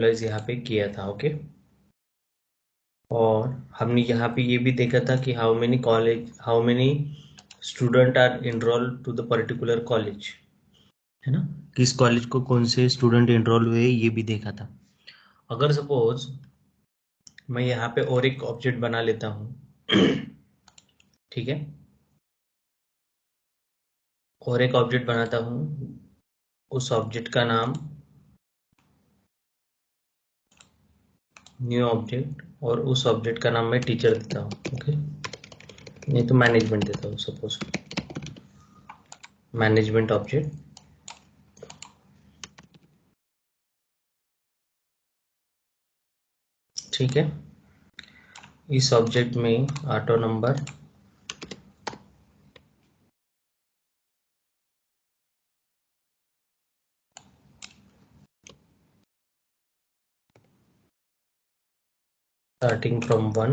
यहाँ पे किया था। ओके, और हमने यहाँ पे ये भी देखा था कि how many student are enrol to the particular college, है ना, किस कॉलेज को कौन से स्टूडेंट इनरोल हुए ये भी देखा था। अगर सपोज मैं यहाँ पे और एक ऑब्जेक्ट बना लेता हूँ ठीक है, और एक ऑब्जेक्ट बनाता हूँ, उस ऑब्जेक्ट का नाम न्यू ऑब्जेक्ट, और उस ऑब्जेक्ट का नाम मैं टीचर देता हूँ। ओके, नहीं तो मैनेजमेंट देता हूँ, सपोज मैनेजमेंट ऑब्जेक्ट। ठीक है, इस ऑब्जेक्ट में auto number starting from 1,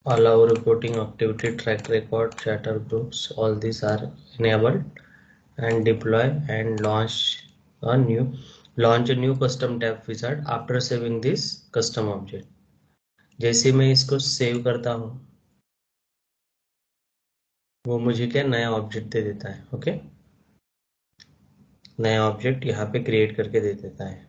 allow reporting activity, track record, chatter groups, all these are enabled, and deploy and launch a new custom tab wizard after saving this custom object। जैसे मैं इसको save करता हूँ वो मुझे क्या नया ऑब्जेक्ट दे देता है। ओके, नया ऑब्जेक्ट यहाँ पे क्रिएट करके दे देता है।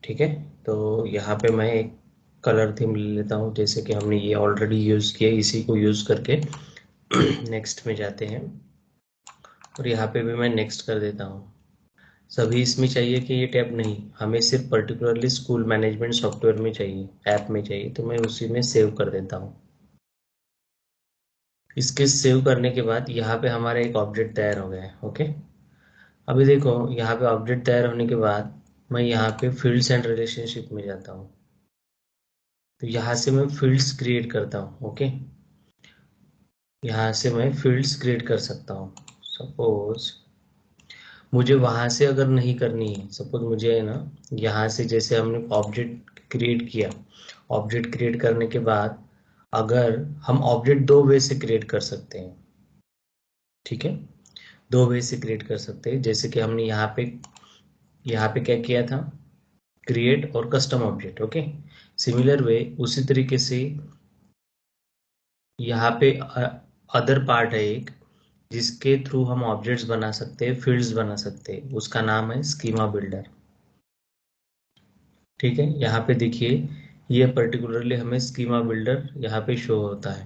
ठीक है, तो यहाँ पे मैं एक कलर थीम ले लेता हूँ, जैसे कि हमने ये ऑलरेडी यूज किया, इसी को यूज करके नेक्स्ट में जाते हैं, और यहाँ पे भी मैं नेक्स्ट कर देता हूँ। सभी इसमें चाहिए कि ये टैब नहीं, हमें सिर्फ पर्टिकुलरली स्कूल मैनेजमेंट सॉफ्टवेयर में चाहिए, ऐप में चाहिए, तो मैं उसी में सेव कर देता हूँ। इसके सेव करने के बाद यहाँ पे हमारा एक ऑब्जेक्ट तैयार हो गया है। ओके, अभी देखो यहाँ पे ऑब्जेक्ट तैयार होने के बाद मैं यहाँ पे फील्ड्स एंड रिलेशनशिप में जाता हूँ, तो यहाँ से मैं फील्ड्स क्रिएट करता हूँ। ओके, यहाँ से मैं फील्ड्स क्रिएट कर सकता हूँ। सपोज मुझे वहां से अगर नहीं करनी है, सपोज मुझे है ना यहाँ से, जैसे हमने ऑब्जेक्ट क्रिएट किया, ऑब्जेक्ट क्रिएट करने के बाद अगर हम ऑब्जेक्ट दो वे से क्रिएट कर सकते हैं। ठीक है, दो वे से क्रिएट कर सकते हैं, जैसे कि हमने यहाँ पे क्या किया था, क्रिएट और custom object. Okay, similar way उसी तरीके से यहाँ पे अदर पार्ट है एक, जिसके थ्रू हम ऑब्जेक्ट्स बना सकते हैं, फील्ड्स बना सकते हैं, उसका नाम है स्कीमा बिल्डर। ठीक है, यहाँ पे देखिए ये पर्टिकुलरली हमें स्कीमा बिल्डर यहाँ पे शो होता है।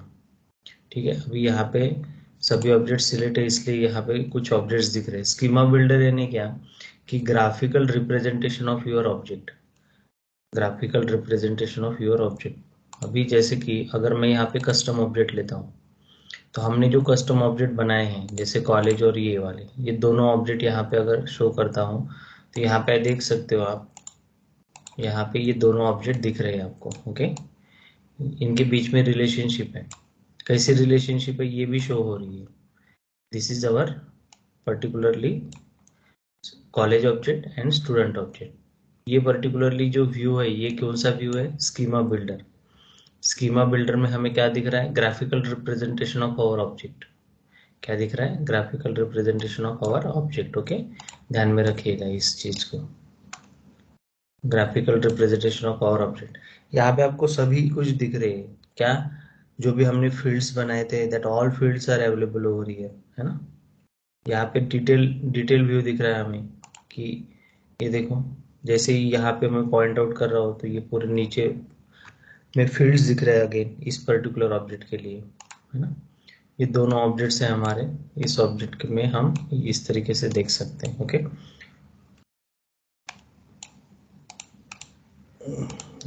ठीक है, अभी यहाँ पे सभी ऑब्जेक्ट सिलेक्ट है, इसलिए यहाँ पे कुछ ऑब्जेक्ट्स दिख रहे हैं। स्कीमा बिल्डर यानी क्या कि graphical representation of your object, graphical representation of your object. अभी जैसे कि अगर मैं यहाँ पे कस्टम ऑब्जेक्ट लेता हूँ, तो हमने जो कस्टम ऑब्जेक्ट बनाए हैं जैसे कॉलेज और ये वाले, ये दोनों ऑब्जेक्ट यहाँ पे अगर शो करता हूँ, तो यहाँ पे देख सकते हो आप, यहाँ पे ये दोनों ऑब्जेक्ट दिख रहे हैं आपको। ओके, इनके बीच में रिलेशनशिप है, कैसी रिलेशनशिप है ये भी शो हो रही है। This is our particularly college object and student object. ये पर्टिकुलरली जो व्यू है ये कौन सा व्यू है, स्कीमा बिल्डर। स्कीमा बिल्डर में हमें क्या दिख रहा है, graphical representation of our object. क्या दिख रहा है, graphical representation of our object. Okay, ध्यान में रखिएगा इस चीज को, graphical representation of our object. यहाँ पे आपको सभी कुछ दिख रहे हैं क्या, जो भी हमने फील्ड्स बनाए थे, that all fields are available हो रही है ना। यहाँ पे डिटेल व्यू दिख रहा है हमें कि ये देखो, जैसे ही यहाँ पे मैं पॉइंट आउट कर रहा हूँ तो ये पूरे नीचे में फील्ड्स दिख रहे हैं अगेन इस पर्टिकुलर ऑब्जेक्ट के लिए, है ना। ये दोनों ऑब्जेक्ट्स हैं हमारे, इस ऑब्जेक्ट में हम इस तरीके से देख सकते हैं। ओके,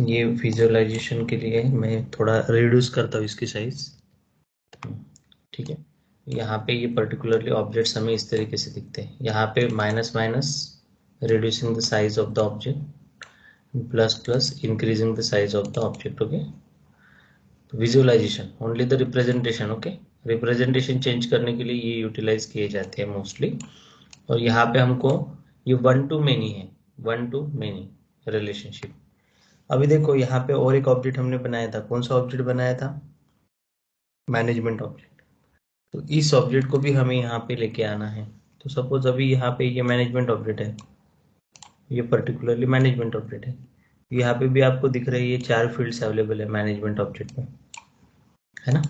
ये विजुअलाइजेशन के लिए मैं थोड़ा रिड्यूस करता हूँ इसकी साइज। ठीक है, यहाँ पे ये पर्टिकुलरली ऑब्जेक्ट्स हमें इस तरीके से दिखते हैं। यहाँ पे minus minus reducing the size of the object, plus plus increasing the size of the object. Okay, visualization only the representation. Okay, representation change करने के लिए ये यूटिलाइज किए जाते हैं मोस्टली। और यहाँ पे हमको ये वन टू मेनी है, वन टू मेनी रिलेशनशिप। अभी देखो यहाँ पे और एक ऑब्जेक्ट हमने बनाया था, कौन सा ऑब्जेक्ट बनाया था, मैनेजमेंट ऑब्जेक्ट। तो इस ऑब्जेक्ट को भी हमें यहाँ पे लेके आना है। तो सपोज अभी यहाँ पे ये मैनेजमेंट ऑब्जेक्ट है, ये पर्टिकुलरली मैनेजमेंट ऑब्जेक्ट है, यहाँ पे भी आपको दिख रही है 4 फील्ड्स अवेलेबल है मैनेजमेंट ऑब्जेक्ट में, है ना।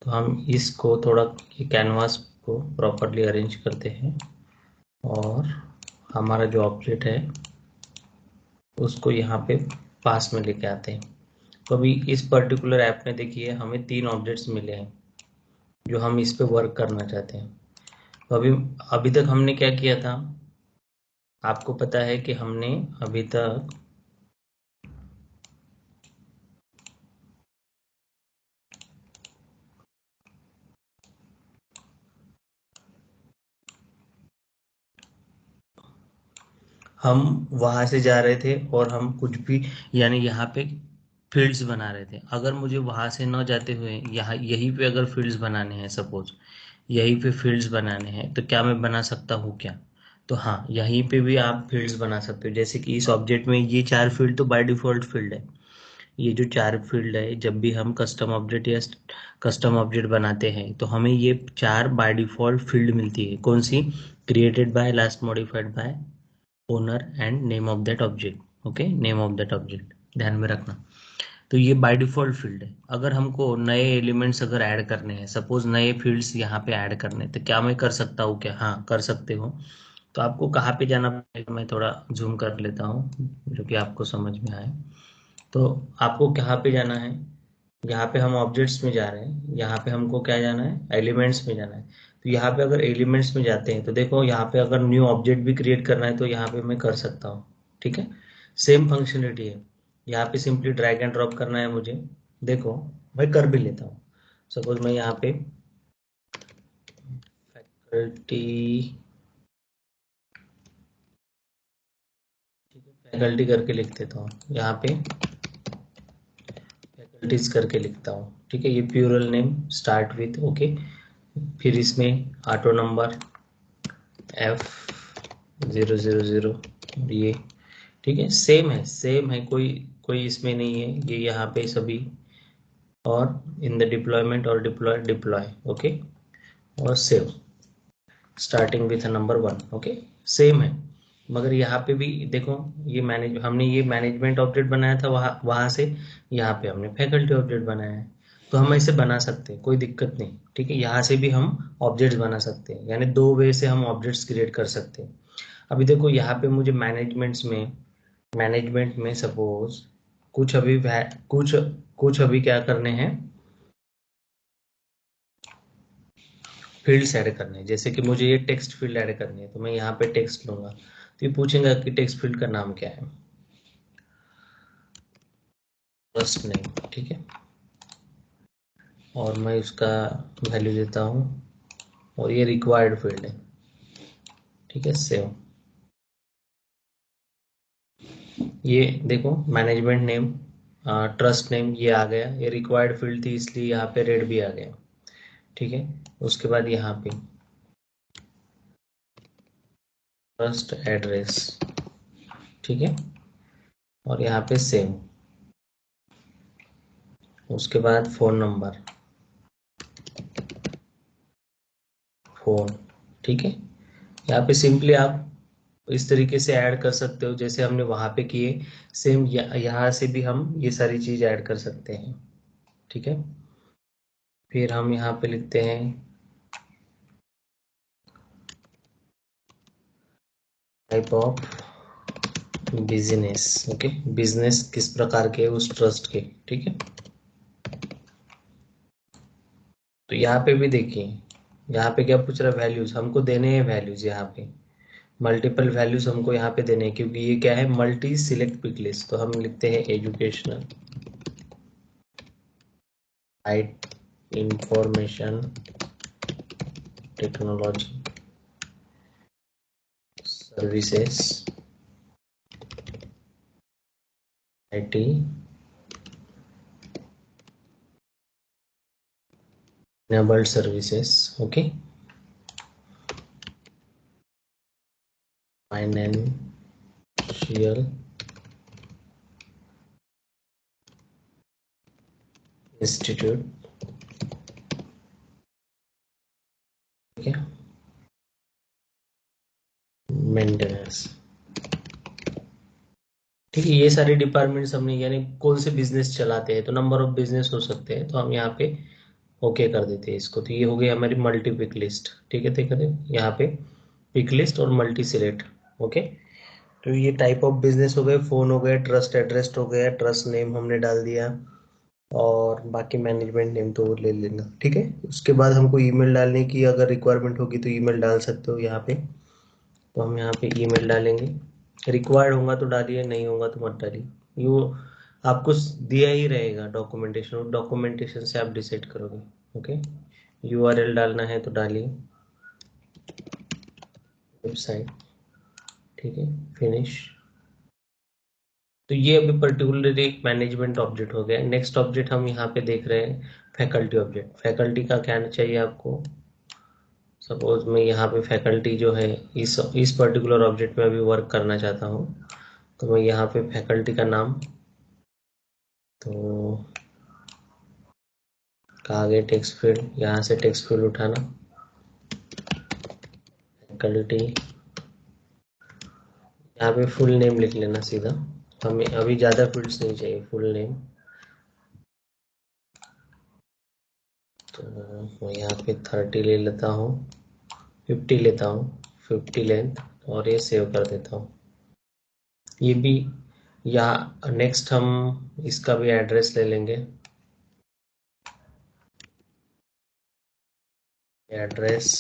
तो हम इसको थोड़ा ये कैनवास को प्रॉपरली अरेंज करते हैं और हमारा जो ऑब्जेक्ट है उसको यहाँ पे पास में लेके आते हैं। तो अभी इस पर्टिकुलर ऐप में देखिए हमें 3 ऑब्जेक्ट्स मिले हैं जो हम इस पे वर्क करना चाहते हैं। तो अभी अभी तक हमने क्या किया था, आपको पता है कि हमने अभी तक हम वहां से जा रहे थे और हम कुछ भी यानी यहाँ पे फील्ड्स बना रहे थे। अगर मुझे वहां से न जाते हुए यहाँ यहीं पे अगर फील्ड्स बनाने हैं, सपोज यहीं पे फील्ड्स बनाने हैं, तो क्या मैं बना सकता हूँ क्या? तो हाँ, यहीं पे भी आप फील्ड्स बना सकते हो। जैसे कि इस ऑब्जेक्ट में ये 4 फील्ड तो बाय डिफॉल्ट फील्ड है। ये जो 4 फील्ड है, जब भी हम कस्टम ऑब्जेक्ट या कस्टम ऑब्जेक्ट बनाते हैं तो हमें ये 4 बाय डिफॉल्ट फील्ड मिलती है। कौन सी? Created by, last modified by, owner and name of that object. Okay, name of that object ध्यान में रखना। तो ये बाय डिफॉल्ट फील्ड है। अगर हमको नए एलिमेंट्स अगर ऐड करने हैं, सपोज नए फील्ड्स यहाँ पे ऐड करने हैं, तो क्या मैं कर सकता हूँ क्या? हाँ, कर सकते हो। तो आपको कहाँ पे जाना पड़ेगा, मैं थोड़ा जूम कर लेता हूँ जो कि आपको समझ में आए। तो आपको कहाँ पे जाना है, यहाँ पे हम ऑब्जेक्ट्स में जा रहे हैं, यहाँ पे हमको क्या जाना है, एलिमेंट्स में जाना है। तो यहाँ पे अगर एलिमेंट्स में जाते हैं तो देखो यहाँ पे अगर न्यू ऑब्जेक्ट भी क्रिएट करना है तो यहाँ पे मैं कर सकता हूँ। ठीक है, सेम फंक्शनलिटी है। यहाँ पे सिंपली ड्रैग एंड ड्रॉप करना है मुझे। देखो मैं कर भी लेता हूँ। सपोज मैं यहाँ पे फैकल्टी, फैकल्टी करके लिख देता हूँ, यहाँ पे फैकल्टीज करके लिखता हूँ। ठीक है, ये plural name start with, okay. फिर इसमें ऑटो नंबर F000 ये, ठीक है, सेम है, सेम है, कोई कोई इसमें नहीं है, ये यहाँ पे सभी। और इन द डिप्लॉयमेंट और डिप्लॉय डिप्लॉय, ओके। और save starting with number 1, okay, same है। मगर यहाँ पे भी देखो, ये हमने ये मैनेजमेंट ऑब्जेक्ट बनाया था, वहां से यहाँ पे हमने फैकल्टी ऑब्जेक्ट बनाया है। तो हम ऐसे बना सकते हैं, कोई दिक्कत नहीं। ठीक है, यहाँ से भी हम ऑब्जेक्ट्स बना सकते हैं, यानी 2 वे से हम ऑब्जेक्ट्स क्रिएट कर सकते हैं। अभी देखो यहाँ पे मुझे मैनेजमेंट में सपोज कुछ अभी कुछ कुछ अभी क्या करने हैं, फील्ड्स ऐड करने हैं। जैसे कि मुझे ये टेक्स्ट फील्ड ऐड करनी है, तो मैं यहाँ पे टेक्स्ट लूंगा, तो ये पूछेगा कि टेक्स्ट फील्ड का नाम क्या है, फर्स्ट नेम, ठीक है। और मैं उसका वैल्यू देता हूँ, और ये रिक्वायर्ड फील्ड है, ठीक है, सेव। ये देखो मैनेजमेंट नेम, ट्रस्ट नेम ये आ गया, ये रिक्वायर्ड फील्ड थी इसलिए यहाँ पे रेड भी आ गया। ठीक है, उसके बाद यहाँ पे ट्रस्ट एड्रेस, ठीक है, और यहाँ पे सेव। उसके बाद फोन नंबर, फोन, ठीक है। यहाँ पे सिंपली आप इस तरीके से ऐड कर सकते हो जैसे हमने वहां पे किए, सेम यहाँ से भी हम ये सारी चीज ऐड कर सकते हैं। ठीक है, फिर हम यहाँ पे लिखते हैं type of business, okay, business किस प्रकार के, उस ट्रस्ट के, ठीक है। तो यहाँ पे भी देखिए, यहाँ पे क्या पूछ रहा है, वैल्यूज हमको देने हैं, वैल्यूज यहाँ पे मल्टीपल वैल्यूज हमको यहाँ पे देने हैं, क्योंकि ये क्या है, मल्टी सिलेक्ट पिक लिस्ट। तो हम लिखते हैं educational, height, information technology services, IT, enabled services, okay, financial institute, ठीक है, मेंटेनेंस, ठीक है, ये सारे डिपार्टमेंट्स हमने, यानी कौन से बिजनेस चलाते हैं, तो नंबर ऑफ बिजनेस हो सकते हैं, तो हम यहाँ पे ओके कर देते हैं इसको। तो ये हो गई हमारी मल्टी पिक लिस्ट। ठीक है, देखो यहाँ पे पिक लिस्ट और मल्टी सिलेक्ट। ओके, तो ये टाइप ऑफ बिजनेस हो गए, फोन हो गए, ट्रस्ट एड्रेस हो गया, ट्रस्ट नेम हमने डाल दिया, और बाकी मैनेजमेंट नेम तो ले लेना। ठीक है, उसके बाद हमको ईमेल डालने की अगर रिक्वायरमेंट होगी तो ईमेल डाल सकते हो यहाँ पे। तो हम यहाँ पे ईमेल डालेंगे, रिक्वायर्ड होगा तो डालिए, नहीं होगा तो मत डालिए। यो आपको दिया ही रहेगा डॉक्यूमेंटेशन, डॉक्यूमेंटेशन से आप डिसाइड करोगे। ओके, यूआरएल डालना है तो डालिए, वेबसाइट। ठीक है, फिनिश। तो ये अभी पर्टिकुलरली एक मैनेजमेंट ऑब्जेक्ट हो गया। नेक्स्ट ऑब्जेक्ट हम यहाँ पे देख रहे हैं फैकल्टी ऑब्जेक्ट। फैकल्टी का क्या चाहिए आपको, सपोज मैं यहाँ पे फैकल्टी जो है इस पर्टिकुलर ऑब्जेक्ट में अभी वर्क करना चाहता हूँ, तो मैं यहाँ पे फैकल्टी का नाम, तो कहा गया टेक्स्ट फील्ड, यहाँ से टेक्स्ट फील्ड उठाना, फैकल्टी, यहाँ पे फुल नेम लिख लेना सीधा, हमें अभी ज़्यादा फील्ड्स नहीं चाहिए, फुल नेम। तो मैं यहाँ पे 30 ले लेता हूँ, 50 लेता हूँ, 50 लेंथ, और ये सेव कर देता हूँ। ये भी, या नेक्स्ट हम इसका भी एड्रेस ले लेंगे, एड्रेस,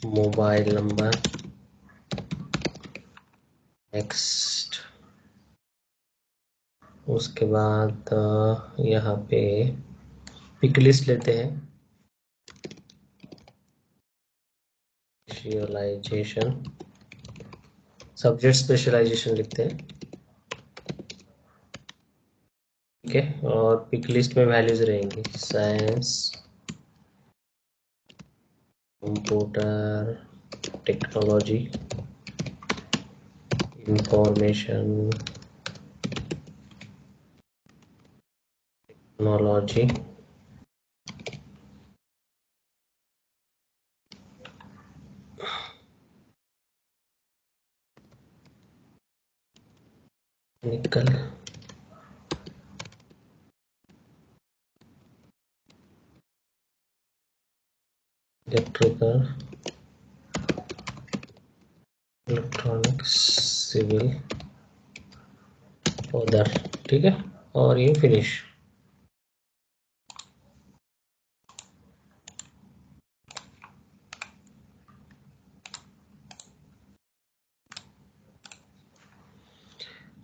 मोबाइल नंबर, नेक्स्ट। उसके बाद यहाँ पे पिक लिस्ट लेते हैं, स्पेशलाइजेशन, सब्जेक्ट स्पेशलाइजेशन लिखते हैं। ठीक है, और पिक लिस्ट में वैल्यूज रहेंगी, science, computer technology, information technology, निकल, इलेक्ट्रिकल, इलेक्ट्रॉनिक्स, सिविल, अदर। ठीक है, और ये फिनिश।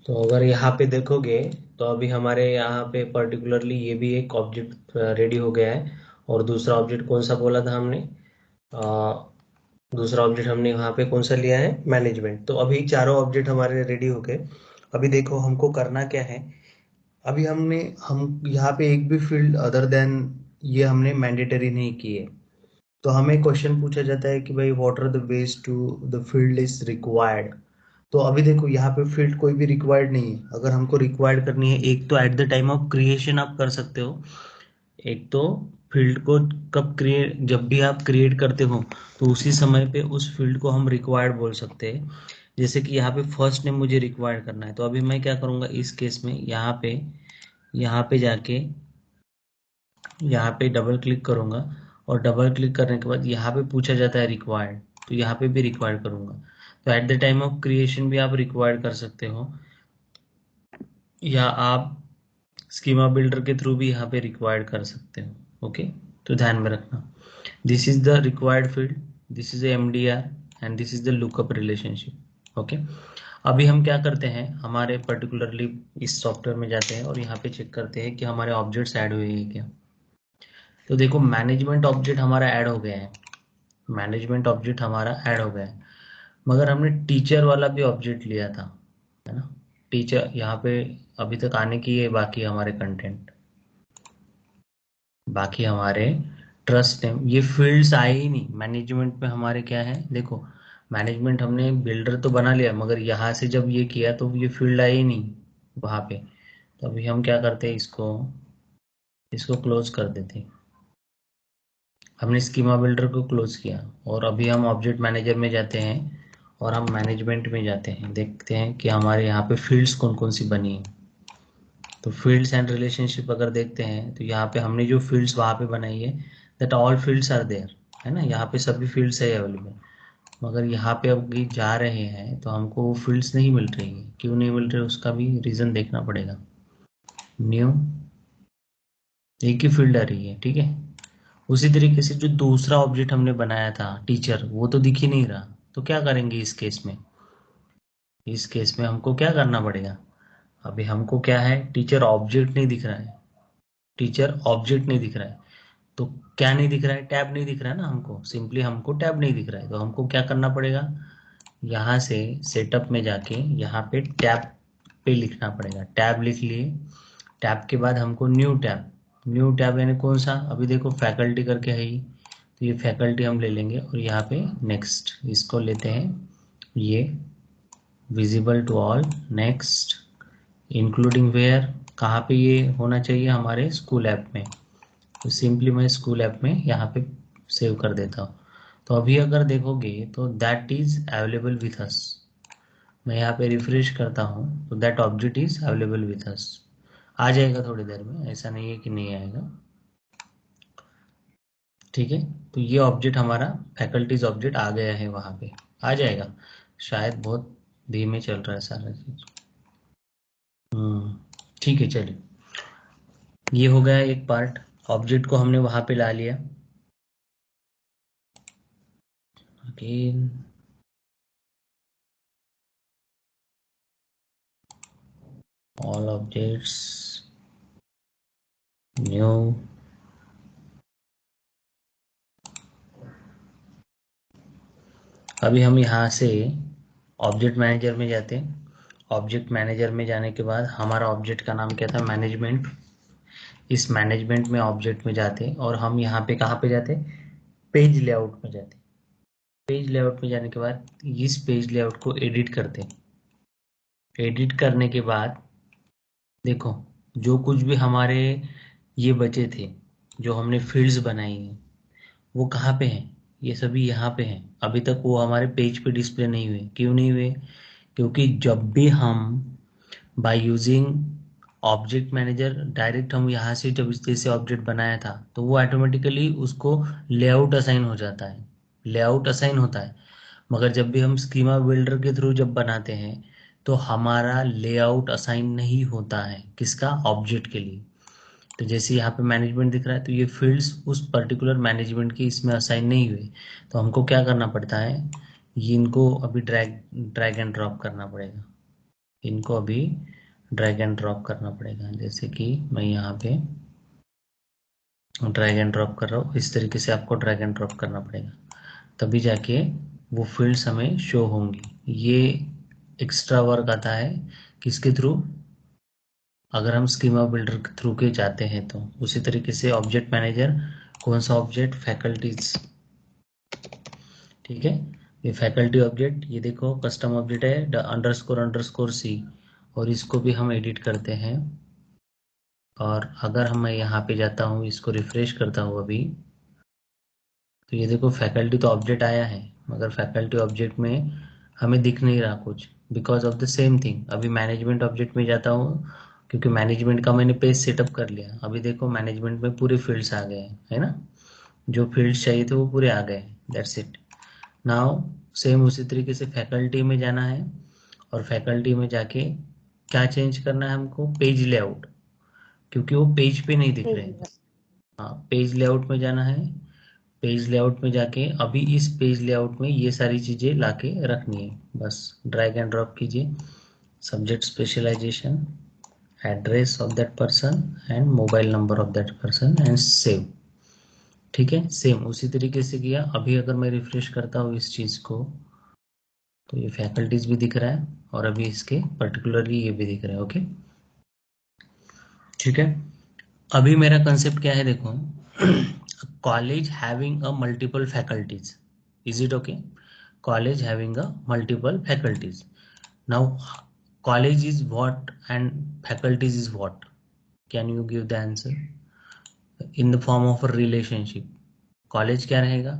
तो अगर यहाँ पे देखोगे तो अभी हमारे यहाँ पे पर्टिकुलरली ये भी एक ऑब्जेक्ट रेडी हो गया है। और दूसरा ऑब्जेक्ट कौन सा बोला था हमने, दूसरा ऑब्जेक्ट हमने वहाँ पे कौन सा लिया है, मैनेजमेंट। तो अभी चारों ऑब्जेक्ट हमारे रेडी हो गए। अभी देखो हमको करना क्या है। अभी हम यहाँ पे एक भी फील्ड अदर देन ये हमने मैंडेटरी नहीं की है। तो हमें क्वेश्चन पूछा जाता है कि भाई what are the ways to the field is required. तो अभी देखो यहाँ पे फील्ड कोई भी रिक्वायर्ड नहीं है। अगर हमको रिक्वायर्ड करनी है, एक तो at the time of creation आप कर सकते हो, एक तो फील्ड को कब क्रिएट, जब भी आप क्रिएट करते हो तो उसी समय पे उस फील्ड को हम रिक्वायर्ड बोल सकते हैं। जैसे कि यहाँ पे फर्स्ट नेम मुझे रिक्वायर्ड करना है, तो अभी मैं क्या करूँगा इस केस में, यहाँ पे जाके यहाँ पे डबल क्लिक करूँगा, और डबल क्लिक करने के बाद यहाँ पे पूछा जाता है रिक्वायर्ड, तो यहाँ पे भी रिक्वायर्ड करूँगा। तो at the time of creation भी आप रिक्वायर्ड कर सकते हो, या आप स्कीमा बिल्डर के थ्रू भी यहाँ पे रिक्वायर्ड कर सकते हो। ओके, तो ध्यान में रखना, this is the required field, this is MDR, and this is the lookup relationship. Okay, अभी हम क्या करते हैं, हमारे पर्टिकुलरली इस सॉफ्टवेयर में जाते हैं और यहाँ पे चेक करते हैं कि हमारे ऑब्जेक्ट्स ऐड हुए हैं क्या। तो देखो मैनेजमेंट ऑब्जेक्ट हमारा ऐड हो गया है, मैनेजमेंट ऑब्जेक्ट हमारा ऐड हो गया है, मगर हमने टीचर वाला भी ऑब्जेक्ट लिया था, है ना। टीचर यहाँ पे अभी तक आने की है, बाकी हमारे कंटेंट, बाकी हमारे ट्रस्ट नेम, ये फील्ड्स आए ही नहीं मैनेजमेंट में। हमारे क्या है देखो, मैनेजमेंट हमने बिल्डर तो बना लिया, मगर यहाँ से जब ये किया तो ये फील्ड आई ही नहीं वहाँ पे। तो अभी हम क्या करते हैं, इसको क्लोज कर देते हैं। हमने स्कीमा बिल्डर को क्लोज किया और अभी हम ऑब्जेक्ट मैनेजर में जाते हैं और हम मैनेजमेंट में जाते हैं, देखते हैं कि हमारे यहाँ पे फील्ड्स कौन कौन सी बनी है। तो फील्ड्स एंड रिलेशनशिप अगर देखते हैं तो यहाँ पे हमने जो फील्ड्स वहाँ पे बनाई है, that all fields are there, है ना, यहाँ पे सभी फील्ड्स है अवेलेबल। मगर यहाँ पे अब जा रहे हैं तो हमको वो फील्ड्स नहीं मिल रही है, क्यों नहीं मिल रही उसका भी रीजन देखना पड़ेगा। न्यू, एक ही फील्ड आ रही है, ठीक है। उसी तरीके से जो दूसरा ऑब्जेक्ट हमने बनाया था टीचर, वो तो दिख ही नहीं रहा, तो क्या करेंगे इस केस में? इस केस में हमको क्या करना पड़ेगा? अभी हमको क्या है, टीचर ऑब्जेक्ट नहीं दिख रहा है, टीचर ऑब्जेक्ट नहीं दिख रहा है, तो क्या नहीं दिख रहा है? टैब नहीं दिख रहा है ना हमको, सिंपली हमको टैब नहीं दिख रहा है, तो हमको क्या करना पड़ेगा, यहाँ से सेटअप में जाके यहाँ पे टैब पे लिखना पड़ेगा। टैब लिख लिए, टैब के बाद हमको न्यू टैब, न्यू टैब यानी कौन सा, अभी देखो फैकल्टी करके है ही, तो ये फैकल्टी हम ले लेंगे और यहाँ पे नेक्स्ट इसको लेते हैं, ये visible to all, next including where, कहाँ पे ये होना चाहिए, हमारे स्कूल ऐप में, तो सिंपली मैं स्कूल ऐप में यहाँ पे सेव कर देता हूँ। तो अभी अगर देखोगे तो that is available with us, मैं यहाँ पे रिफ्रेश करता हूँ तो that object is available with us, आ जाएगा थोड़ी देर में, ऐसा नहीं है कि नहीं आएगा, ठीक है। तो ये ऑब्जेक्ट हमारा फैकल्टीज ऑब्जेक्ट आ गया है, वहां पे आ जाएगा, शायद बहुत धीमे चल रहा है सारा चीज। ठीक है, चलिए, ये हो गया एक पार्ट, ऑब्जेक्ट को हमने वहां पे ला लिया। अगेन ऑल ऑब्जेक्ट्स, न्यू, अभी हम यहाँ से ऑब्जेक्ट मैनेजर में जाते हैं। ऑब्जेक्ट मैनेजर में जाने के बाद हमारा ऑब्जेक्ट का नाम क्या था, मैनेजमेंट। इस मैनेजमेंट में ऑब्जेक्ट में जाते हैं और हम यहाँ पे कहाँ पे जाते हैं, पेज लेआउट में जाते हैं। पेज लेआउट में जाने के बाद इस पेज लेआउट को एडिट करते हैं। एडिट करने के बाद देखो, जो कुछ भी हमारे ये बचे थे, जो हमने फील्ड्स बनाई हैं, वो कहाँ पे हैं, ये सभी यहाँ पे हैं। अभी तक वो हमारे पेज पे डिस्प्ले नहीं हुए, क्यों नहीं हुए? क्योंकि जब भी हम by using object manager direct हम यहाँ से जब इस तरह से ऑब्जेक्ट बनाया था, तो वो ऑटोमेटिकली उसको लेआउट असाइन हो जाता है, लेआउट असाइन होता है। मगर जब भी हम स्कीमा बिल्डर के थ्रू जब बनाते हैं तो हमारा लेआउट असाइन नहीं होता है, किसका, ऑब्जेक्ट के लिए। तो जैसे यहाँ पे मैनेजमेंट दिख रहा है, तो ये फील्ड्स उस पर्टिकुलर मैनेजमेंट की इसमें असाइन नहीं हुए, तो हमको क्या करना पड़ता है, ये इनको अभी ड्रैग ड्रैग एंड ड्रॉप करना पड़ेगा, इनको अभी ड्रैग एंड ड्रॉप करना पड़ेगा। जैसे कि मैं यहाँ पे ड्रैग एंड ड्रॉप कर रहा हूँ, इस तरीके से आपको ड्रैग एंड ड्रॉप करना पड़ेगा, तभी जाके वो फील्ड्स हमें शो होंगी। ये एक्स्ट्रा वर्क आता है किसके थ्रू, अगर हम स्कीमा बिल्डर के थ्रू के जाते हैं तो। उसी तरीके से ऑब्जेक्ट मैनेजर, कौन सा ऑब्जेक्ट, फैकल्टीज, ठीक है। ये फैकल्टी ऑब्जेक्ट, ये देखो कस्टम ऑब्जेक्ट है अंडरस्कोर सी, और इसको भी हम एडिट करते हैं। और अगर मैं यहाँ पे जाता हूँ, इसको रिफ्रेश करता हूँ अभी, तो ये देखो फैकल्टी तो ऑब्जेक्ट आया है, मगर फैकल्टी ऑब्जेक्ट में हमें दिख नहीं रहा कुछ, because of the same thing. अभी मैनेजमेंट ऑब्जेक्ट में जाता हूँ, क्योंकि मैनेजमेंट का मैंने पेज सेटअप कर लिया। अभी देखो मैनेजमेंट में पूरे फील्ड्स आ गए हैं, है ना, जो फील्ड्स चाहिए थे वो पूरे आ गए, दैट्स इट। नाउ सेम उसी तरीके से फैकल्टी में जाना है, और फैकल्टी में जाके क्या चेंज करना है हमको, पेज लेआउट, क्योंकि वो पेज पे नहीं दिख रहे हैं। हाँ, पेज लेआउट में जाना है, पेज लेआउट में जाके अभी इस पेज लेआउट में ये सारी चीजें लाके रखनी है, बस ड्रैग एंड ड्रॉप कीजिए, subject specialization, address of that person and mobile number of that person and save, ठीक है। सेम उसी तरीके से किया। अभी अगर मैं रिफ्रेश करता हूँ इस चीज को, तो ये फैकल्टीज भी दिख रहा है और अभी इसके पर्टिकुलरली ये भी दिख रहा है, ओके, ठीक है। अभी मेरा कंसेप्ट क्या है देखो, college having a multiple faculties, is it okay, college having a multiple faculties. Now college is what and faculties is what, can you give the answer in the form of a relationship? College क्या रहेगा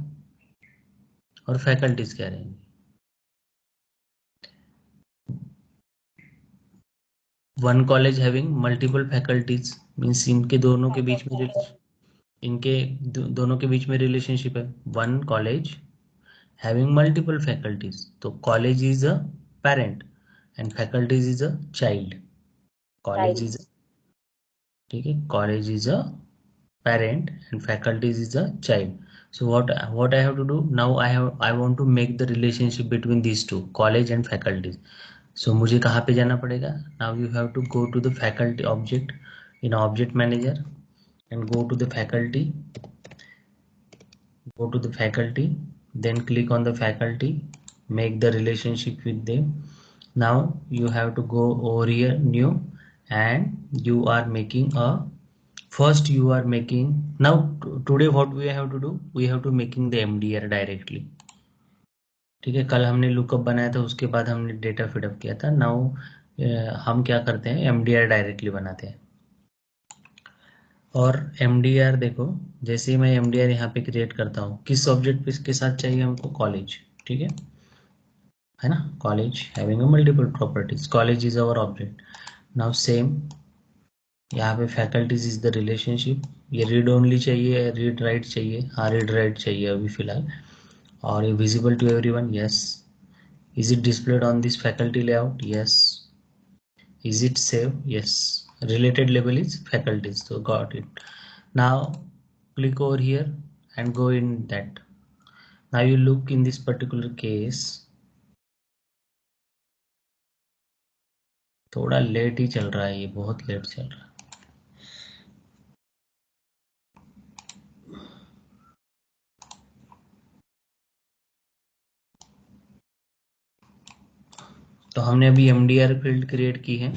और faculties क्या रहेंगे। One college having multiple faculties means इनके दोनों के बीच में इनके दोनों के बीच में रिलेशनशिप है। One college having multiple faculties, तो college is a parent and faculties is a child. College is, ठीक है, college is a parent and faculties is a child. So what I have to do now, I want to make the relationship between these two, college and faculties. So मुझे कहाँ पे जाना पड़ेगा? Now you have to go to the faculty object in object manager and go to the faculty, then click on the faculty, make the relationship with them. Now you have to go over here new, and you are making a, first you are making, now today what we have to do, we have to making the MDR directly, ठीक है। कल हमने lookup बनाया था, उसके बाद हमने data फीडअप किया था। नाउ हम क्या करते हैं, MDR डायरेक्टली बनाते हैं। और MDR देखो, जैसे ही मैं MDR यहाँ पे क्रिएट करता हूँ, किस ऑब्जेक्ट के साथ चाहिए हमको, कॉलेज, ठीक है ना। College having multiple properties, college is our object. Now same यहाँ पे फैकल्टीज इज द रिलेशनशिप। ये रीड ओनली चाहिए, रीड राइट चाहिए, हाँ रीड राइट चाहिए अभी फिलहाल। और ये visible to everyone, yes. Is it displayed on this faculty layout, yes. Is it save, yes. related label is faculties, so got it. Now click over here and go in that. Now you look in this particular case, थोड़ा late ही चल रहा है, ये बहुत late चल रहा है। तो हमने अभी MDR फील्ड क्रिएट की है,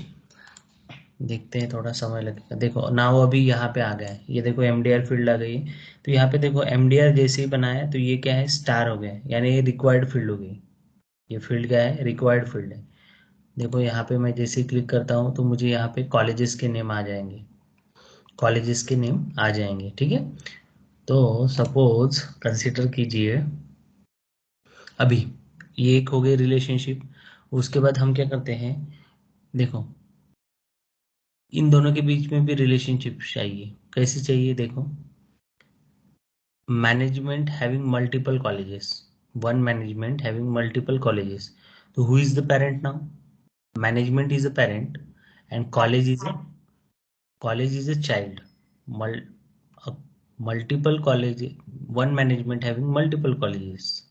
देखते हैं थोड़ा समय लगेगा। देखो नाउ अभी यहाँ पे आ गया है, ये देखो MDR फील्ड आ गई है। तो यहाँ पे देखो MDR जैसे ही बनाया तो ये क्या है, स्टार हो गया, यानी ये रिक्वायर्ड फील्ड हो गई। ये फील्ड क्या है, रिक्वायर्ड फील्ड है। देखो यहाँ पे मैं जैसे ही क्लिक करता हूँ तो मुझे यहाँ पे कॉलेजेस के नेम आ जाएंगे, कॉलेजेस के नेम आ जाएंगे, ठीक है। तो सपोज कंसिडर कीजिए, अभी ये एक हो गई रिलेशनशिप। उसके बाद हम क्या करते हैं, देखो इन दोनों के बीच में भी रिलेशनशिप चाहिए। कैसे चाहिए, देखो management having multiple colleges, one management having multiple colleges. So who is the parent now? Management is a parent and college is a child. Mul- a multiple college, one management having multiple colleges,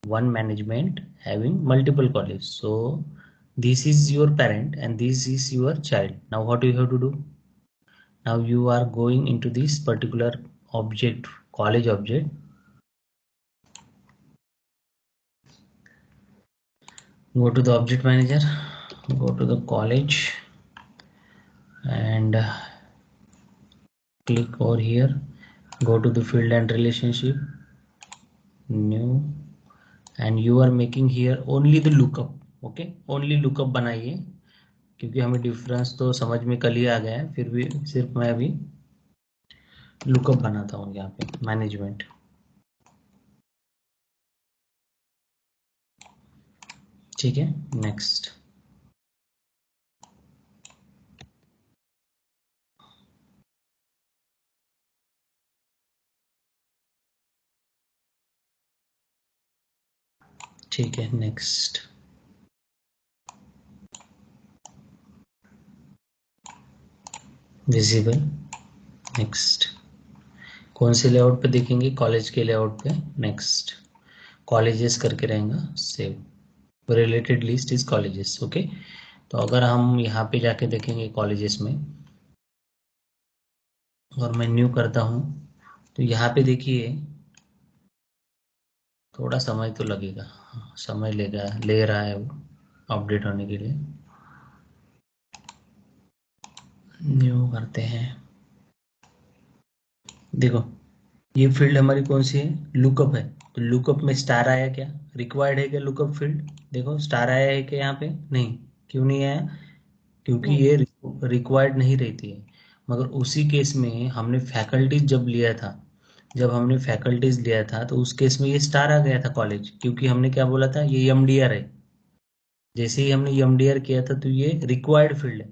one management having multiple colleges. So this is your parent and this is your child. Now what you have to do, now you are going into this particular object, college object. Go to the object manager, go to the college and click over here, go to the field and relationship, new, and you are making here only the lookup, okay, only lookup बनाइए, क्योंकि हमें difference तो समझ में कल ही आ गया है, फिर भी सिर्फ मैं अभी लुकअप बनाता हूँ यहाँ पे मैनेजमेंट, ठीक है। नेक्स्ट, ठीक है, नेक्स्ट, विजिबल, नेक्स्ट। कौन से लेआउट पे देखेंगे, कॉलेज के लेआउट पे, नेक्स्ट। कॉलेजेस करके रहेगा, save, related list is colleges, okay. तो अगर हम यहाँ पे जाके देखेंगे कॉलेजेस में और मैं न्यू करता हूँ तो यहाँ पे देखिए थोड़ा समय तो लगेगा, समय ले रहा है वो अपडेट होने के लिए। न्यू करते हैं, देखो ये फील्ड हमारी कौन सी है, लुकअप है। तो लुकअप में स्टार आया क्या, रिक्वायर्ड है क्या लुकअप फील्ड, देखो स्टार आया है क्या यहाँ पे, नहीं, क्यों नहीं आया, क्योंकि ये रिक्वायर्ड नहीं रहती है। मगर उसी केस में हमने फैकल्टी जब लिया था जब हमने फैकल्टीज लिया था तो उस केस में ये स्टार आ गया था कॉलेज, क्योंकि हमने क्या बोला था, ये एमडीआर है। जैसे ही हमने एमडीआर किया था तो ये रिक्वायर्ड फील्ड है,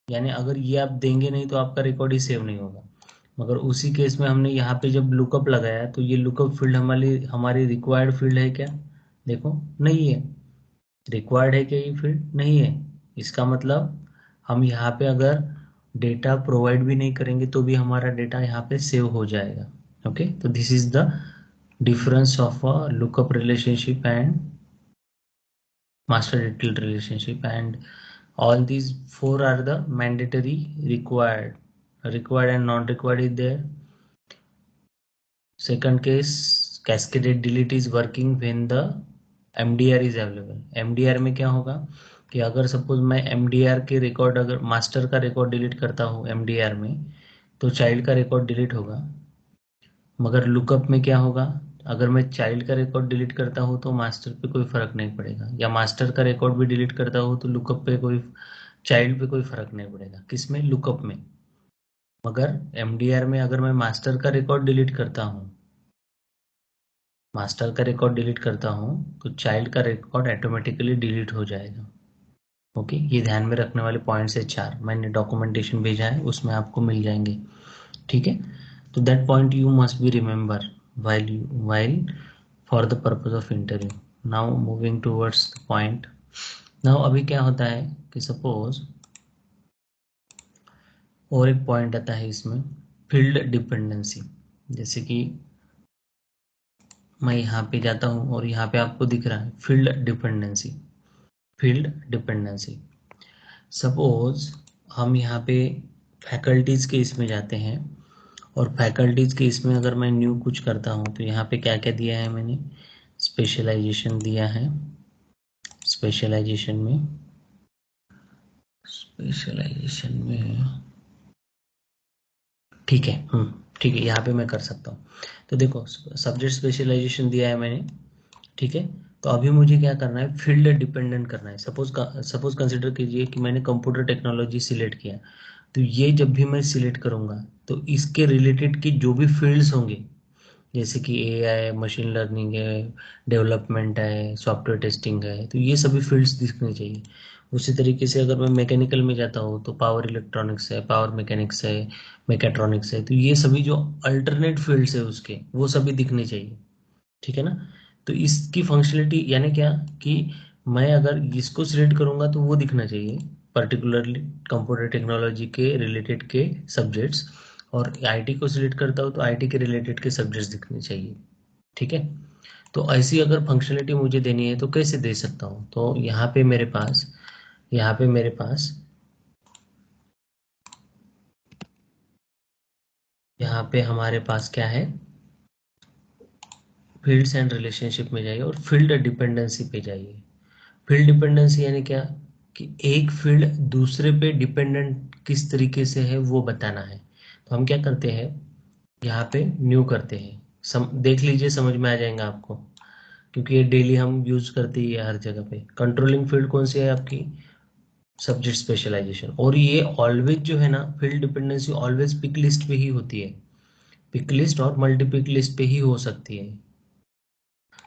यानी अगर ये आप देंगे नहीं तो आपका रिकॉर्ड ही सेव नहीं होगा। मगर उसी केस में हमने यहाँ पे जब लुकअप लगाया तो ये लुकअप फील्ड हमारी हमारी रिक्वायर्ड फील्ड है क्या? देखो नहीं है। रिक्वायर्ड है क्या ये फील्ड? नहीं है। इसका मतलब हम यहाँ पे अगर डेटा प्रोवाइड भी नहीं करेंगे तो भी हमारा डेटा यहाँ पे सेव हो जाएगा। ओके, तो this is the difference of a lookup relationship and master detailed relationship, and all these four are the mandatory required and non required is there. Second case, cascaded delete is working when the MDR is available. MDR में क्या होगा कि अगर suppose मैं MDR के record, अगर master का record delete करता हूँ MDR में, तो चाइल्ड का रिकॉर्ड डिलीट होगा। मगर लुकअप में क्या होगा, अगर मैं चाइल्ड का रिकॉर्ड डिलीट करता हूँ तो मास्टर पे कोई फर्क नहीं पड़ेगा, या मास्टर का रिकॉर्ड भी डिलीट करता हूँ तो लुकअप पे कोई, चाइल्ड पे कोई फर्क नहीं पड़ेगा। किसमें? लुकअप में। मगर एमडीआर में अगर मैं मास्टर का रिकॉर्ड डिलीट करता हूँ, मास्टर का रिकॉर्ड डिलीट करता हूँ तो चाइल्ड का रिकॉर्ड ऑटोमेटिकली डिलीट हो जाएगा। ओके, ये ध्यान में रखने वाले पॉइंट्स है 4, मैंने डॉक्यूमेंटेशन भेजा है उसमें आपको मिल जाएंगे। ठीक है, तो that point you must be remember while for the purpose of interview. Now moving towards the point. Now अभी क्या होता है कि सपोज और एक पॉइंट आता है इसमें, फील्ड डिपेंडेंसी। जैसे कि मैं यहाँ पे जाता हूँ और यहाँ पे आपको दिख रहा है field dependency. Field dependency, suppose हम यहाँ पे फैकल्टीज के इसमें जाते हैं, और फैकल्टीज के इसमें अगर मैं न्यू कुछ करता हूँ तो यहाँ पे क्या क्या दिया है मैंने, स्पेशलाइजेशन दिया है। स्पेशलाइजेशन में ठीक है, ठीक है, यहाँ पे मैं कर सकता हूँ। तो देखो सब्जेक्ट स्पेशलाइजेशन दिया है मैंने, ठीक है। तो अभी मुझे क्या करना है, फील्ड डिपेंडेंट करना है। सपोज कंसिडर कीजिए कि मैंने कंप्यूटर टेक्नोलॉजी सिलेक्ट किया, तो ये जब भी मैं सिलेक्ट करूंगा तो इसके रिलेटेड की जो भी फील्ड्स होंगे, जैसे कि एआई, मशीन लर्निंग है, डेवलपमेंट है, सॉफ्टवेयर टेस्टिंग है, तो ये सभी फील्ड्स दिखने चाहिए। उसी तरीके से अगर मैं मैकेनिकल में जाता हूँ तो पावर इलेक्ट्रॉनिक्स है, पावर मैकेनिक्स है, मैकेट्रॉनिक्स है, तो ये सभी जो अल्टरनेट फील्ड्स है उसके, वो सभी दिखने चाहिए। ठीक है ना? तो इसकी फंक्शनलिटी यानी क्या कि मैं अगर इसको सिलेक्ट करूंगा तो वो दिखना चाहिए, पर्टिकुलरली कंप्यूटर टेक्नोलॉजी के रिलेटेड के सब्जेक्ट्स, और आईटी को सिलेक्ट करता हूँ तो आईटी के रिलेटेड के सब्जेक्ट्स दिखने चाहिए। ठीक है, तो ऐसी अगर फंक्शनलिटी मुझे देनी है तो कैसे दे सकता हूँ, तो यहाँ पे मेरे पास यहाँ पे हमारे पास क्या है, फील्ड्स एंड रिलेशनशिप में जाइए और फील्ड डिपेंडेंसी पे जाइए। फील्ड डिपेंडेंसी यानी क्या कि एक फील्ड दूसरे पे डिपेंडेंट किस तरीके से है वो बताना है। तो हम क्या करते हैं, यहाँ पे न्यू करते हैं। देख लीजिए, समझ में आ जाएगा आपको, क्योंकि ये डेली हम यूज करते ही है हर जगह पे। कंट्रोलिंग फील्ड कौन सी है आपकी, सब्जेक्ट स्पेशलाइजेशन। और ये ऑलवेज जो है ना, field dependency always pick list पे ही होती है, पिक लिस्ट और मल्टी पिक लिस्ट पे ही हो सकती है।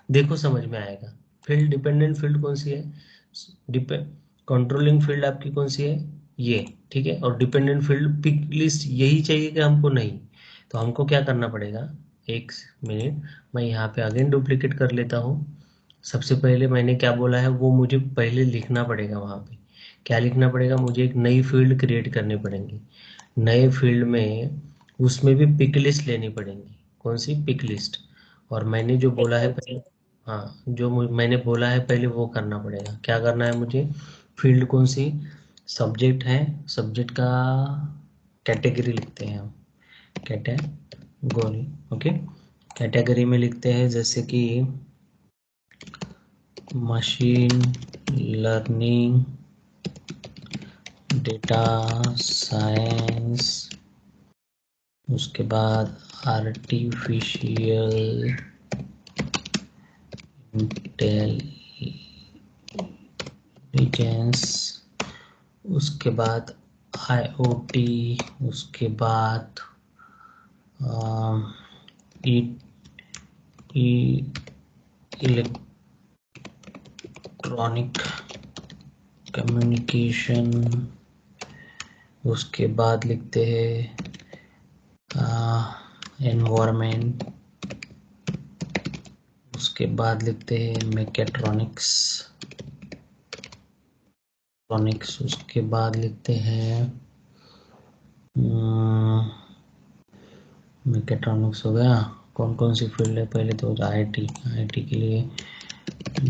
देखो समझ में आएगा। फील्ड डिपेंडेंट फील्ड कौन सी है, डिपेंड कंट्रोलिंग फील्ड आपकी कौन सी है, ये। ठीक है, और डिपेंडेंट फील्ड पिक लिस्ट यही चाहिए कि हमको, नहीं तो हमको क्या करना पड़ेगा, एक मिनट, मैं यहाँ पे अगेन डुप्लीकेट कर लेता हूँ। सबसे पहले मैंने क्या बोला है वो मुझे पहले लिखना पड़ेगा। वहाँ पे क्या लिखना पड़ेगा, मुझे एक नई फील्ड क्रिएट करनी पड़ेगी। नए फील्ड में उसमें भी पिक लिस्ट लेनी पड़ेगी। कौन सी, पिक लिस्ट। और मैंने जो बोला है पहले, हाँ जो मैंने बोला है पहले वो करना पड़ेगा। क्या करना है मुझे, फील्ड कौन सी, सब्जेक्ट है, सब्जेक्ट का कैटेगरी लिखते हैं हम, कैटेगरी। ओके, कैटेगरी में लिखते हैं जैसे कि मशीन लर्निंग, डेटा साइंस, उसके बाद आर्टिफिशियल इंटेलिजेंस, उसके बाद आईओटी, उसके बाद इलेक्ट्रॉनिक कम्युनिकेशन, उसके बाद लिखते हैं एनवायरमेंट, उसके बाद लिखते हैं मैकेट्रॉनिक्स, उसके बाद लिखते हैं मैकेट्रॉनिक्स हो गया। कौन कौन सी फील्ड है, पहले तो आईटी के लिए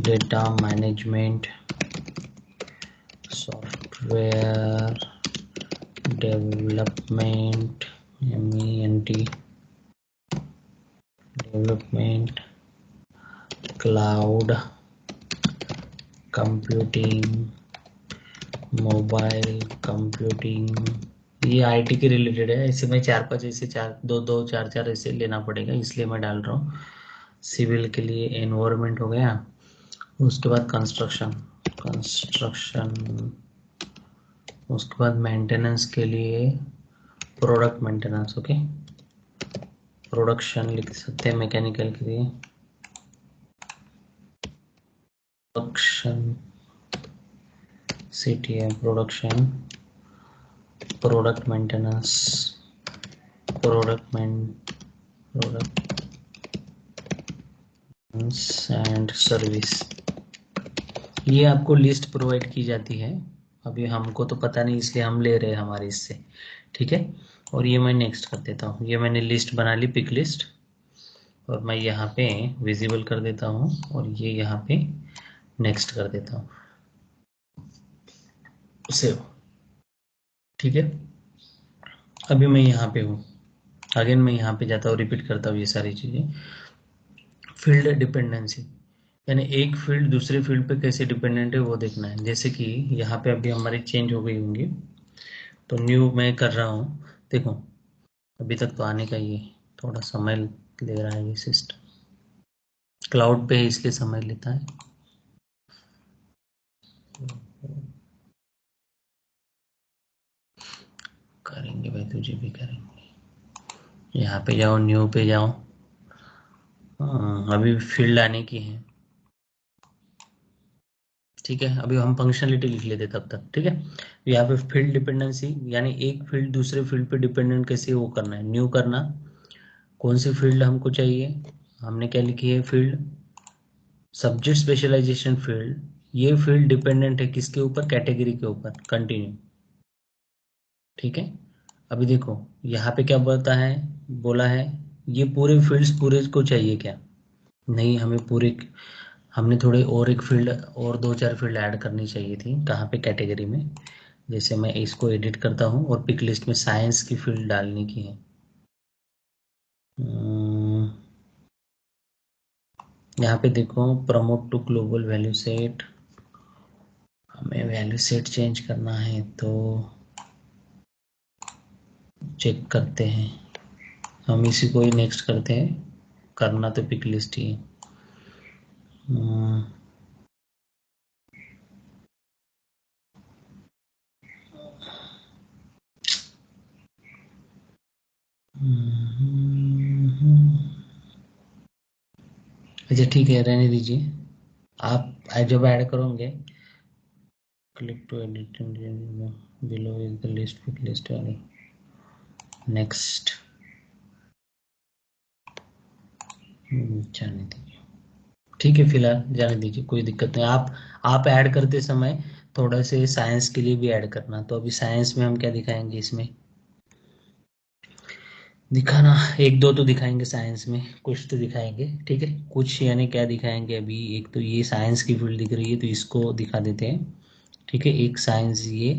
data management, software development, MENT development, cloud computing, mobile computing, ये आईटी के रिलेटेड है। ऐसे में 4-5 ऐसे 4 ऐसे लेना पड़ेगा, इसलिए मैं डाल रहा हूँ। सिविल के लिए एनवायरमेंट हो गया, उसके बाद कंस्ट्रक्शन, उसके बाद मेंटेनेंस के लिए प्रोडक्ट मेंटेनेंस, ओके। प्रोडक्शन लिख सकते हैं मैकेनिकल के लिए production, CTM production, product maintenance, product and service. ये आपको लिस्ट प्रोवाइड की जाती है, अभी हमको तो पता नहीं इसलिए हम ले रहे हैं हमारे इससे, ठीक है। और ये मैं नेक्स्ट कर देता हूँ, ये मैंने लिस्ट बना ली, पिक लिस्ट, और मैं यहाँ पे विजिबल कर देता हूँ, और ये यहाँ पे नेक्स्ट कर देता हूँ, सेव, ठीक है। अभी मैं यहाँ पे हूँ, अगेन मैं यहाँ पे जाता हूँ, रिपीट करता हूँ ये सारी चीजें। फील्ड डिपेंडेंसी, यानी एक फील्ड दूसरे फील्ड पे कैसे डिपेंडेंट है वो देखना है। जैसे कि यहाँ पे अभी हमारी चेंज हो गई होंगी, तो न्यू मैं कर रहा हूँ, देखो अभी तक तो आने का ये थोड़ा समय ले रहा है, ये सिस्टम क्लाउड पे है इसलिए समय लेता है। करेंगे भाई, तुझे भी करेंगे। यहाँ पे जाओ, न्यू पे जाओ, अभी फील्ड आने की है, ठीक है। अभी हम फंक्शनलिटी लिख लेते तब तक, ठीक है। यहाँ पे फील्ड डिपेंडेंसी, यानी एक फील्ड दूसरे फील्ड पे डिपेंडेंट कैसे वो करना है, न्यू करना। कौन सी फील्ड हमको चाहिए, हमने क्या लिखी है, फील्ड सब्जेक्ट स्पेशलाइजेशन फील्ड। ये फील्ड डिपेंडेंट है किसके ऊपर, कैटेगरी के ऊपर, कंटिन्यू, ठीक है। अभी देखो यहाँ पे क्या बोला है ये पूरे फील्ड्स पूरे को चाहिए क्या, नहीं, हमें पूरे, हमने थोड़े और एक फील्ड और 2-4 फील्ड ऐड करनी चाहिए थी, कहाँ पे, कैटेगरी में। जैसे मैं इसको एडिट करता हूँ और पिक लिस्ट में साइंस की फील्ड डालने की है। यहाँ पे देखो promote to global value set, हमें वैल्यू सेट चेंज करना है, तो चेक करते हैं, हम इसी को ही नेक्स्ट करते हैं, करना तो पिक लिस्ट ही है। अच्छा ठीक है, रहने दीजिए। आप जब ऐड करोगे, click to edit below is the list, pick list वाली, नेक्स्ट, जाने दीजिए, ठीक है, फिलहाल जाने दीजिए, कोई दिक्कत नहीं। आप ऐड करते समय थोड़ा से साइंस के लिए भी ऐड करना, तो अभी साइंस में हम क्या दिखाएंगे, इसमें दिखाना 1-2 तो दिखाएंगे, साइंस में कुछ तो दिखाएंगे, ठीक है। कुछ यानी क्या दिखाएंगे, अभी एक तो ये साइंस की फील्ड दिख रही है तो इसको दिखा देते हैं, ठीक है। एक साइंस ये,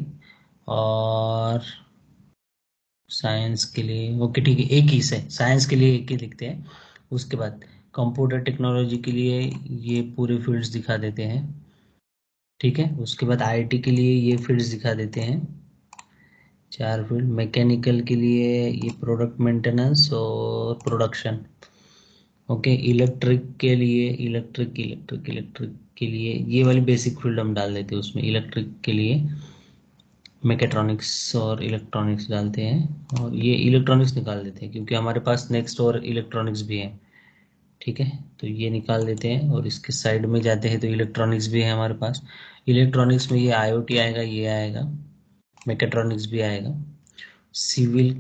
और साइंस के लिए ओके, ठीक है, एक ही से साइंस के लिए एक ही लिखते हैं। उसके बाद कंप्यूटर टेक्नोलॉजी के लिए ये पूरे फील्ड्स दिखा देते हैं, ठीक है। उसके बाद आईटी के लिए ये फील्ड्स दिखा देते हैं, 4 फील्ड। मैकेनिकल के लिए ये प्रोडक्ट मेंटेनेंस और प्रोडक्शन, ओके। इलेक्ट्रिक के लिए इलेक्ट्रिक के लिए ये वाली बेसिक फील्ड हम डाल देते हैं उसमें, इलेक्ट्रिक के लिए मैकेट्रॉनिक्स और इलेक्ट्रॉनिक्स डालते हैं और ये इलेक्ट्रॉनिक्स निकाल देते हैं क्योंकि हमारे पास नेक्स्ट और इलेक्ट्रॉनिक्स भी है। ठीक है, तो ये निकाल देते हैं और इसके साइड में जाते हैं तो इलेक्ट्रॉनिक्स भी है हमारे पास। इलेक्ट्रॉनिक्स में ये आईओटी आएगा, ये आएगा, मैकेट्रॉनिक्स भी आएगा। सिविल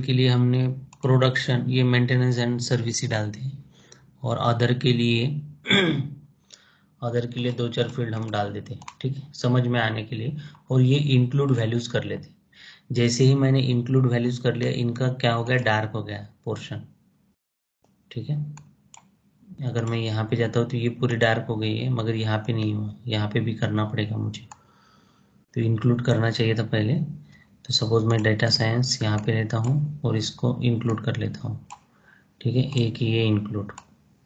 के लिए हमने प्रोडक्शन, ये मेंटेनेंस एंड सर्विस ही डालते हैं और अदर के लिए दो चार फील्ड हम डाल देते हैं। ठीक है, समझ में आने के लिए। और ये इंक्लूड वैल्यूज कर लेते हैं। जैसे ही मैंने इंक्लूड वैल्यूज कर लिया, इनका क्या हो गया, डार्क हो गया पोर्शन। ठीक है, अगर मैं यहाँ पे जाता हूँ तो ये पूरी डार्क हो गई है, मगर यहाँ पे नहीं हुआ, यहाँ पे भी करना पड़ेगा मुझे, तो इंक्लूड करना चाहिए था पहले। तो सपोज मैं डेटा साइंस यहाँ पे लेता हूँ और इसको इंक्लूड कर लेता हूँ। ठीक है, एक ये इंक्लूड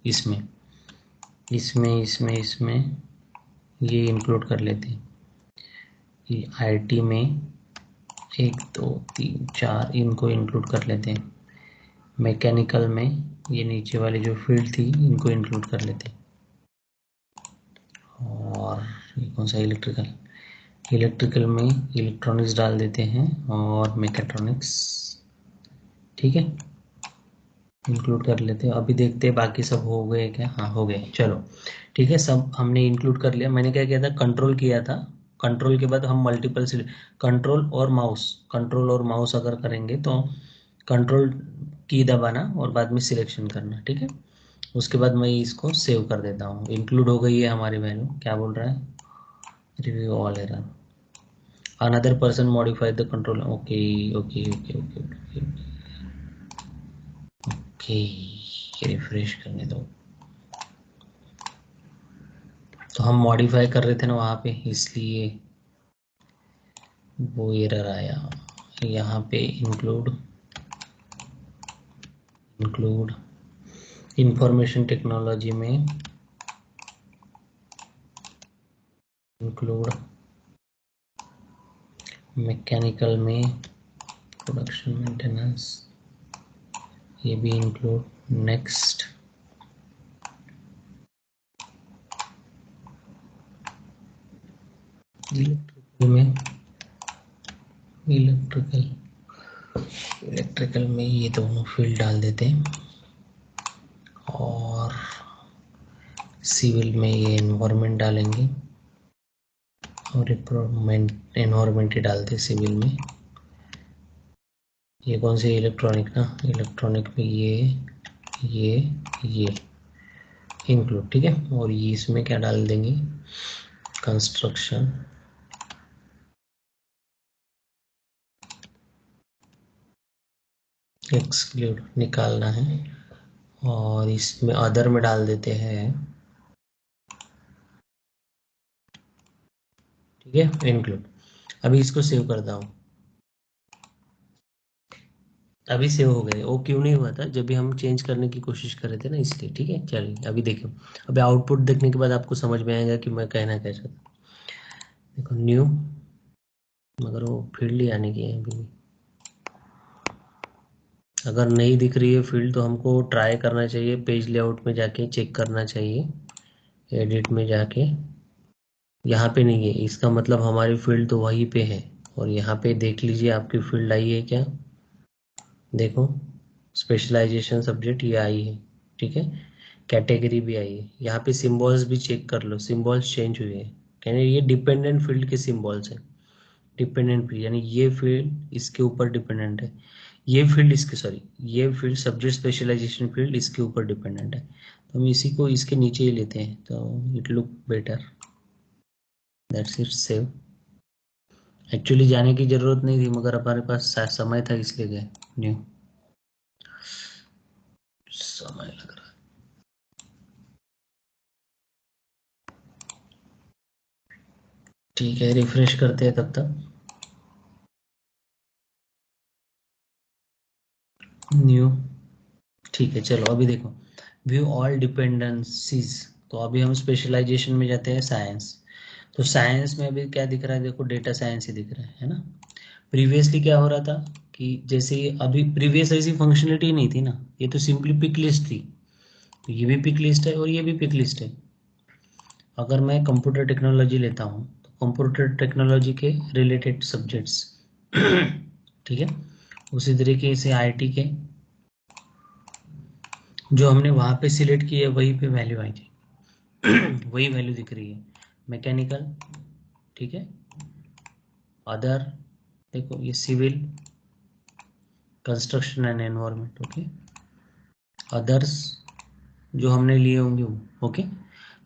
इसमें ये इंक्लूड कर लेते हैं। ये आईटी में 1 2 3 4 इनको इंक्लूड कर लेते हैं। मैकेनिकल में ये नीचे वाली जो फील्ड थी इनको इंक्लूड कर लेते हैं। और ये कौन सा, इलेक्ट्रिकल में इलेक्ट्रॉनिक्स डाल देते हैं और मैकेट्रॉनिक्स। ठीक है, इंक्लूड कर लेते हैं। अभी देखते हैं बाकी सब हो गए क्या। हाँ, हो गए, चलो ठीक है, सब हमने इंक्लूड कर लिया। मैंने क्या किया था, कंट्रोल किया था। कंट्रोल के बाद हम मल्टीपल से कंट्रोल और माउस अगर करेंगे तो कंट्रोल की दबाना और बाद में सिलेक्शन करना। ठीक है, उसके बाद मैं इसको सेव कर देता हूँ। इंक्लूड हो गई है हमारी वैल्यू। क्या बोल रहा है, review all error, another person modified the control. Okay okay okay okay okay okay, refresh करने दो। तो हम मॉडिफाई कर रहे थे ना वहाँ पे, इसलिए वो एरर आया। यहाँ पे इंक्लूड इंफॉर्मेशन टेक्नोलॉजी में इंक्लूड, मैकेनिकल में प्रोडक्शन मेंटेनेंस, ये भी इंक्लूड। नेक्स्ट, इलेक्ट्रिकल में ये दोनों फील्ड डाल देते हैं और सिविल में ये एनवायरनमेंट डालेंगे और एनवायरनमेंट ही डालते सिविल में। ये कौन से, इलेक्ट्रॉनिक ना, इलेक्ट्रॉनिक में ये इंक्लूड। ठीक है, और ये इसमें क्या डाल देंगे, कंस्ट्रक्शन, एक्सक्लूड निकालना है और इसमें अदर में डाल देते हैं। ठीक है, इंक्लूड। अभी इसको सेव करता हूँ। अभी सेव हो गए। वो क्यों नहीं हुआ था, जब भी हम चेंज करने की कोशिश कर रहे थे ना, इसलिए। ठीक है, चलिए अभी देखो। अभी आउटपुट देखने के बाद आपको समझ में आएगा कि मैं कहना क्या चाहता। देखो न्यू, मगर वो फील्ड ही आने की है अभी। अगर नहीं दिख रही है फील्ड तो हमको ट्राई करना चाहिए, पेज लेआउट में जाके चेक करना चाहिए, एडिट में जाके। यहाँ पे नहीं है, इसका मतलब हमारी फील्ड तो वहीं पे है। और यहाँ पे देख लीजिए आपकी फील्ड आई है क्या, देखो स्पेशलाइजेशन सब्जेक्ट ये आई है। ठीक है, कैटेगरी भी आई है। यहाँ पे सिंबल्स भी चेक कर लो, सिंबल्स चेंज हुए हैं। कहने ये डिपेंडेंट फील्ड के सिंबल्स हैं। डिपेंडेंट फील्ड यानी ये फील्ड इसके ऊपर डिपेंडेंट है, ये फील्ड इसके, सॉरी, ये फील्ड सब्जेक्ट स्पेशलाइजेशन फील्ड इसके ऊपर डिपेंडेंट है। तो हम इसी को इसके नीचे ही लेते हैं, तो it look better. That's it, save. Actually जाने की जरूरत नहीं थी, मगर हमारे पास समय था इसलिए गए। न्यू, समय लग रहा है। ठीक है, रिफ्रेश करते हैं तब तक। न्यू, ठीक है, चलो अभी देखो, व्यू ऑल डिपेंडेंसीज। तो अभी हम स्पेशलाइजेशन में जाते हैं, साइंस। तो साइंस में अभी क्या दिख रहा है, देखो डेटा साइंस ही दिख रहा है ना। प्रीवियसली क्या हो रहा था कि जैसे अभी प्रीवियस ऐसी फंक्शनलिटी नहीं थी ना, ये तो सिंपली पिक लिस्ट थी। तो ये भी पिक लिस्ट है और ये भी पिक लिस्ट है। अगर मैं कंप्यूटर टेक्नोलॉजी लेता हूँ तो कंप्यूटर टेक्नोलॉजी के रिलेटेड सब्जेक्ट्स। ठीक है, उसी तरीके से आईटी के जो हमने वहां पे सिलेक्ट किया वही पे वैल्यू आई थी। वही वैल्यू दिख रही है। मैकेनिकल, ठीक है, अदर, देखो ये civil, construction and environment, okay, others जो हमने लिए होंगे वो, okay.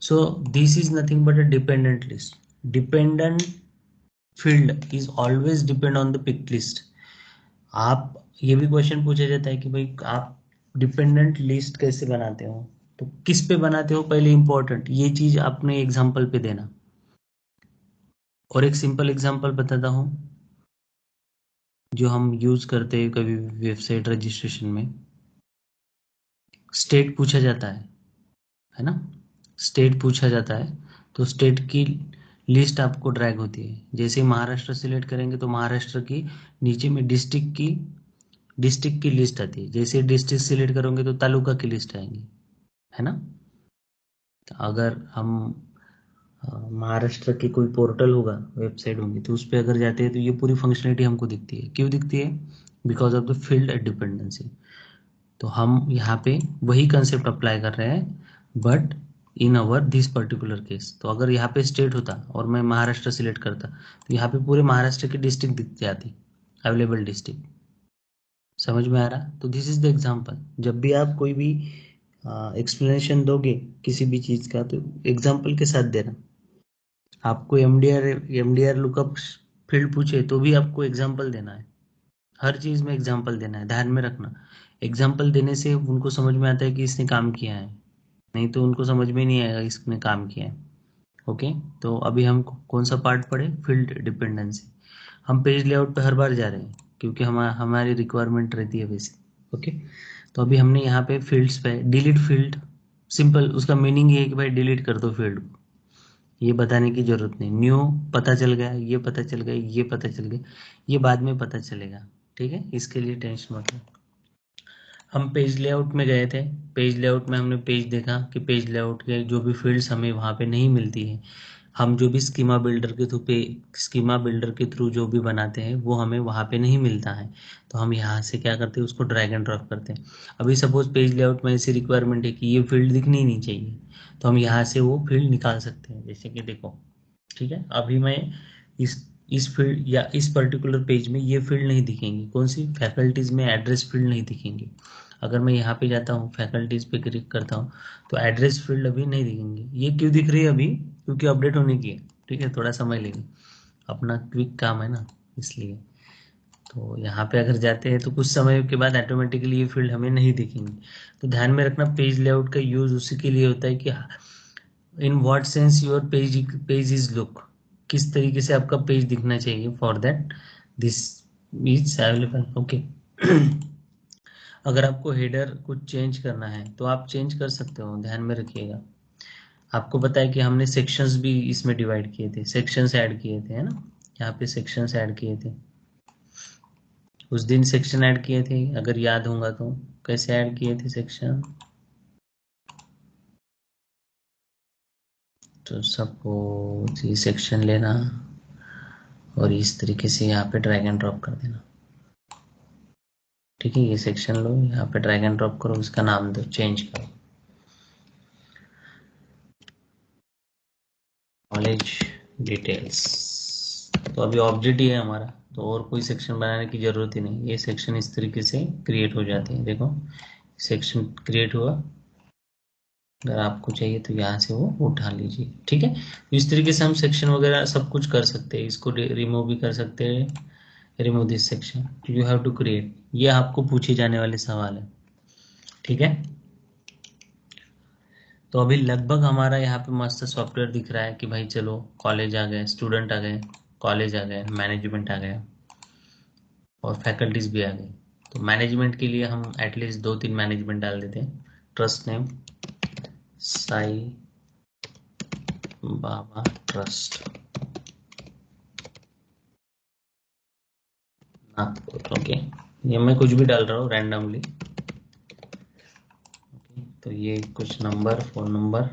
So this is nothing but a dependent list. Dependent field is always depend on the picked list. आप, ये भी क्वेश्चन पूछा जाता है कि भाई आप डिपेंडेंट लिस्ट कैसे बनाते हो, तो किस पे बनाते हो, पहले इंपॉर्टेंट ये चीज आपने एग्जांपल पे देना। और एक सिंपल एग्जांपल बताता हूं जो हम यूज करते हैं कभी वेबसाइट रजिस्ट्रेशन में। स्टेट पूछा जाता है ना, स्टेट पूछा जाता है, तो स्टेट की लिस्ट आपको ड्रैग होती है। जैसे महाराष्ट्र सिलेक्ट करेंगे तो महाराष्ट्र की नीचे में डिस्ट्रिक्ट की लिस्ट आती है। जैसे डिस्ट्रिक्ट सिलेक्ट करोगे तो तालुका की लिस्ट आएंगी, है ना। तो अगर हम महाराष्ट्र की कोई पोर्टल होगा, वेबसाइट होगी, तो उस पर अगर जाते हैं तो ये पूरी फंक्शनलिटी हमको दिखती है। क्यों दिखती है? Because of the field dependency. तो हम यहाँ पे वही कंसेप्ट अप्लाई कर रहे हैं, but in our this particular case. तो अगर यहाँ पे स्टेट होता और मैं महाराष्ट्र सिलेक्ट करता तो यहाँ पे पूरे महाराष्ट्र की डिस्ट्रिक्ट दिख जाती, अवेलेबल डिस्ट्रिक्ट। समझ में आ रहा? तो दिस इज द एग्जांपल। जब भी आप कोई भी एक्सप्लेनेशन दोगे किसी भी चीज का, तो एग्जांपल के साथ देना। आपको एमडीआर लुकअप फील्ड पूछे तो भी आपको एग्जांपल देना है। हर चीज में एग्जांपल देना है, ध्यान में रखना। एग्जांपल देने से उनको समझ में आता है कि इसने काम किया है, नहीं तो उनको समझ में नहीं आएगा इसने काम किया है। ओके, तो अभी हम कौन सा पार्ट पढ़े? Field dependency. हम पेज लेआउट पे हर बार जा रहे हैं क्योंकि हमारी रिक्वायरमेंट रहती है वैसे। ओके, तो अभी हमने यहाँ पे फील्ड्स पे डिलीट फील्ड, सिंपल उसका मीनिंग ये है कि भाई डिलीट कर दो फील्ड को। ये बताने की जरूरत नहीं। न्यू पता चल गया, ये पता चल गया, ये पता चल गया, ये बाद में पता चलेगा। ठीक है, इसके लिए टेंशन मत लो। हम पेज लेआउट में गए थे। पेज लेआउट में हमने पेज देखा कि पेज लेआउट के जो भी फील्ड्स हमें वहाँ पे नहीं मिलती है, हम जो भी स्कीमा बिल्डर के थ्रू जो भी बनाते हैं वो हमें वहाँ पे नहीं मिलता है। तो हम यहाँ से क्या करते हैं, उसको ड्रैग एंड ड्रॉप करते हैं। अभी सपोज पेज लेआउट में ऐसी रिक्वायरमेंट है कि ये फील्ड दिखनी ही नहीं चाहिए, तो हम यहाँ से वो फील्ड निकाल सकते हैं। जैसे कि देखो, ठीक है, अभी मैं इस फील्ड या इस पर्टिकुलर पेज में ये फील्ड नहीं दिखेंगी। कौन सी? फैकल्टीज में एड्रेस फील्ड नहीं दिखेंगी। अगर मैं यहाँ पे जाता हूँ, फैकल्टीज पे क्लिक करता हूँ, तो एड्रेस फील्ड अभी नहीं दिखेंगे। ये क्यों दिख रही है अभी? क्योंकि अपडेट होने की है। ठीक है, थोड़ा समय लेगी, अपना क्विक काम है ना, इसलिए। तो यहाँ पे अगर जाते हैं तो कुछ समय के बाद ऑटोमेटिकली ये फील्ड हमें नहीं दिखेंगे। तो ध्यान में रखना, पेज लेआउट का यूज उसी के लिए होता है कि in what sense your page is look, किस तरीके से आपका पेज दिखना चाहिए, for that this is available. Okay. अगर आपको हेडर कुछ चेंज करना है तो आप चेंज कर सकते हो, ध्यान में रखिएगा। आपको पता है कि हमने सेक्शंस भी इसमें डिवाइड किए थे, सेक्शंस ऐड किए थे, है ना। यहाँ पे सेक्शंस ऐड किए थे, उस दिन सेक्शन ऐड किए थे, अगर याद होगा तो। कैसे ऐड किए थे सेक्शन? तो सपोज ये सेक्शन लेना और इस तरीके से यहाँ पे ड्रैग एंड ड्रॉप कर देना। ठीक है, ये सेक्शन लो, यहाँ पे ड्रैग एंड ड्रॉप करो, इसका नाम दो, चेंज करो, कॉलेज डिटेल्स। तो अभी ऑब्जेक्ट ही है हमारा, तो और कोई सेक्शन बनाने की जरूरत ही नहीं। ये सेक्शन इस तरीके से क्रिएट हो जाते हैं। देखो, सेक्शन क्रिएट हुआ। अगर आपको चाहिए तो यहाँ से वो उठा लीजिए। ठीक है, तो इस तरीके से हम सेक्शन वगैरह सब कुछ कर सकते हैं। इसको रिमूव भी कर सकते हैं। Remove this section, you have to create. ये आपको पूछे जाने वाले सवाल है। ठीक है, तो अभी लगभग हमारा यहाँ पे मस्त सॉफ्टवेयर दिख रहा है कि भाई चलो कॉलेज आ गए, स्टूडेंट आ गए, कॉलेज आ गए, मैनेजमेंट आ गया और फैकल्टीज भी आ गई। तो मैनेजमेंट के लिए हम एटलीस्ट 2-3 मैनेजमेंट डाल देते हैं। Trust name Sai Baba trust Nagpur. Okay, ये मैं कुछ भी डाल रहा हूँ रैंडमली। तो ये कुछ नंबर, फोन नंबर,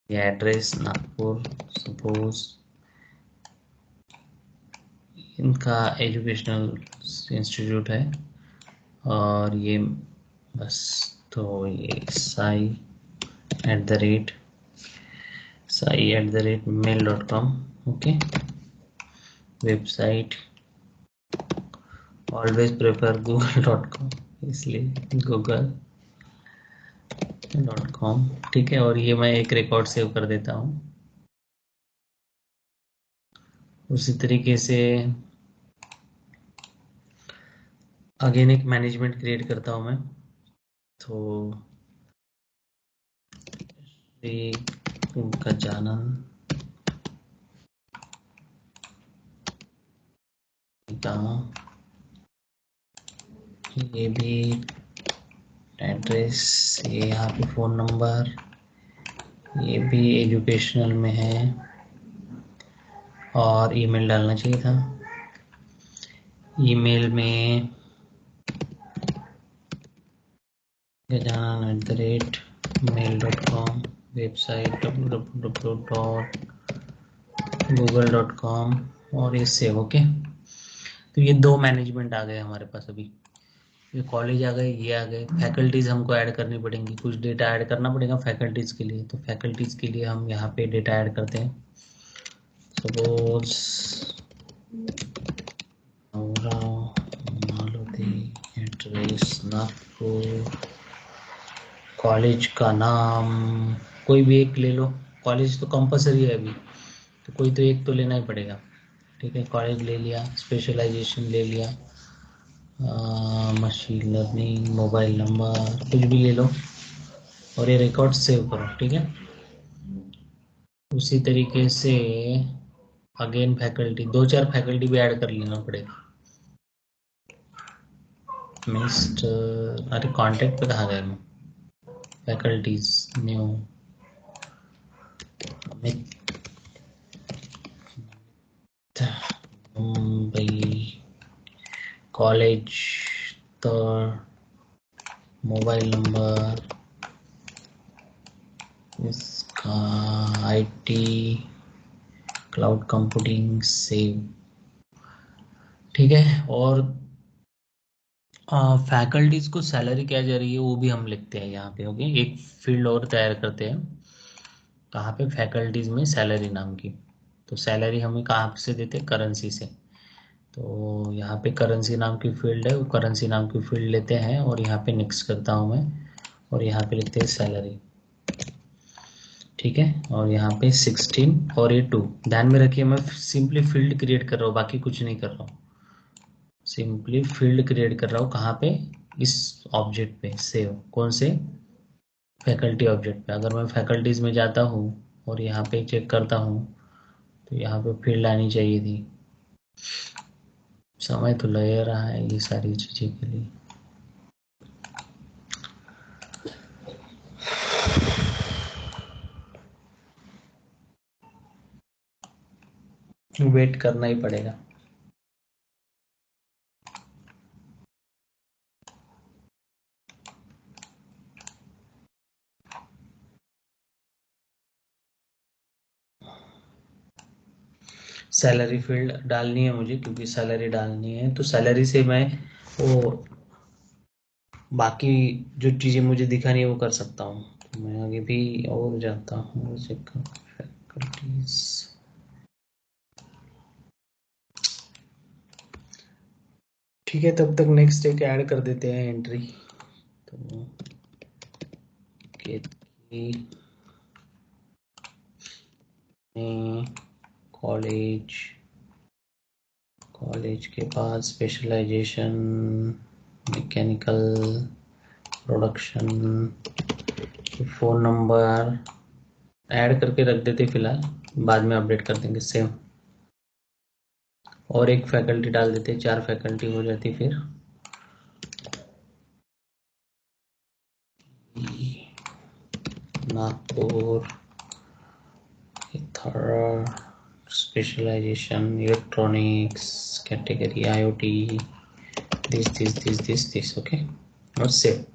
ये एड्रेस नागपुर सपोज, इनका एजुकेशनल इंस्टीट्यूट है, और ये बस, तो ये sai@mail.com, okay. Website always prefer google.com, इसलिए google.com, ठीक है। और ये मैं एक रिकॉर्ड सेव कर देता हूँ। उसी तरीके से अगेन एक मैनेजमेंट क्रिएट करता हूँ मैं, तो श्री गजानन का ये भी एड्रेस, ये यहाँ पे फ़ोन नंबर, ये भी एजुकेशनल में है, और ईमेल डालना चाहिए था। ईमेल में gajanan@mail.com, वेबसाइट www.google.com, और ये सेव, ओके। तो ये दो मैनेजमेंट आ गए हमारे पास अभी। ये कॉलेज आ गए, ये आ गए। फैकल्टीज हमको ऐड करनी पड़ेंगी, कुछ डेटा ऐड करना पड़ेगा फैकल्टीज के लिए। तो फैकल्टीज के लिए हम यहाँ पे डेटा ऐड करते हैं। सपोज मालती, एड्रेस नागपुर, कॉलेज का नाम कोई भी एक ले लो, कॉलेज तो कंपलसरी है अभी, तो कोई तो एक तो लेना ही पड़ेगा, ठीक है। कॉलेज ले लिया, स्पेशलाइजेशन ले लिया, मशीन लर्निंग, मोबाइल नंबर, कुछ भी ले लो, और ये रिकॉर्ड सेव करो, ठीक है। उसी तरीके से अगेन फैकल्टी, दो चार फैकल्टी भी ऐड कर लेना पड़ेगा। मिस्टर, अरे कॉन्टेक्ट पे कहाँ गए मैं, फैकल्टीज न्यू, मुंबई कॉलेज, तो मोबाइल नंबर इसका, आईटी क्लाउड कंप्यूटिंग सेव, ठीक है। और फैकल्टीज को सैलरी क्या जा रही है वो भी हम लिखते हैं यहाँ पे, ओके। एक फील्ड और तैयार करते हैं, कहाँ पे, फैकल्टीज में सैलरी नाम की। तो सैलरी हमें कहाँ से देते हैं, करेंसी से। तो यहाँ पे करेंसी नाम की फील्ड है, वो करेंसी नाम की फील्ड लेते हैं, और यहाँ पे नेक्स्ट करता हूँ मैं, और यहाँ पे लिखते हैं सैलरी, ठीक है। और यहाँ पे 16 और ये 2, ध्यान में रखिए मैं सिंपली फील्ड क्रिएट कर रहा हूँ, बाकी कुछ नहीं कर रहा हूँ। सिंपली फील्ड क्रिएट कर रहा हूँ, कहाँ पे, इस ऑब्जेक्ट पे, सेव, कौन से, फैकल्टी ऑब्जेक्ट पे। अगर मैं फैकल्टीज में जाता हूँ और यहाँ पे चेक करता हूँ, तो यहाँ पे फील्ड आनी चाहिए थी। समय तो लग रहा है ये सारी चीज़ें के लिए। वेट करना ही पड़ेगा। सैलरी फील्ड डालनी है मुझे, क्योंकि सैलरी डालनी है, तो सैलरी से मैं वो बाकी जो चीज़ें मुझे दिखानी है वो कर सकता हूँ। तो मैं आगे भी और जाता हूँ, फैकल्टीज, ठीक है। तब तक नेक्स्ट एक ऐड कर देते हैं एंट्री, तो कॉलेज, कॉलेज के बाद specialization mechanical production, phone number add करके रख देते फिलहाल, बाद में अपडेट कर देंगे सेम। और एक फैकल्टी डाल देते, 4 फैकल्टी हो जाती फिर। Nagpur, third specialization electronics, category IoT, this, okay, और सेव।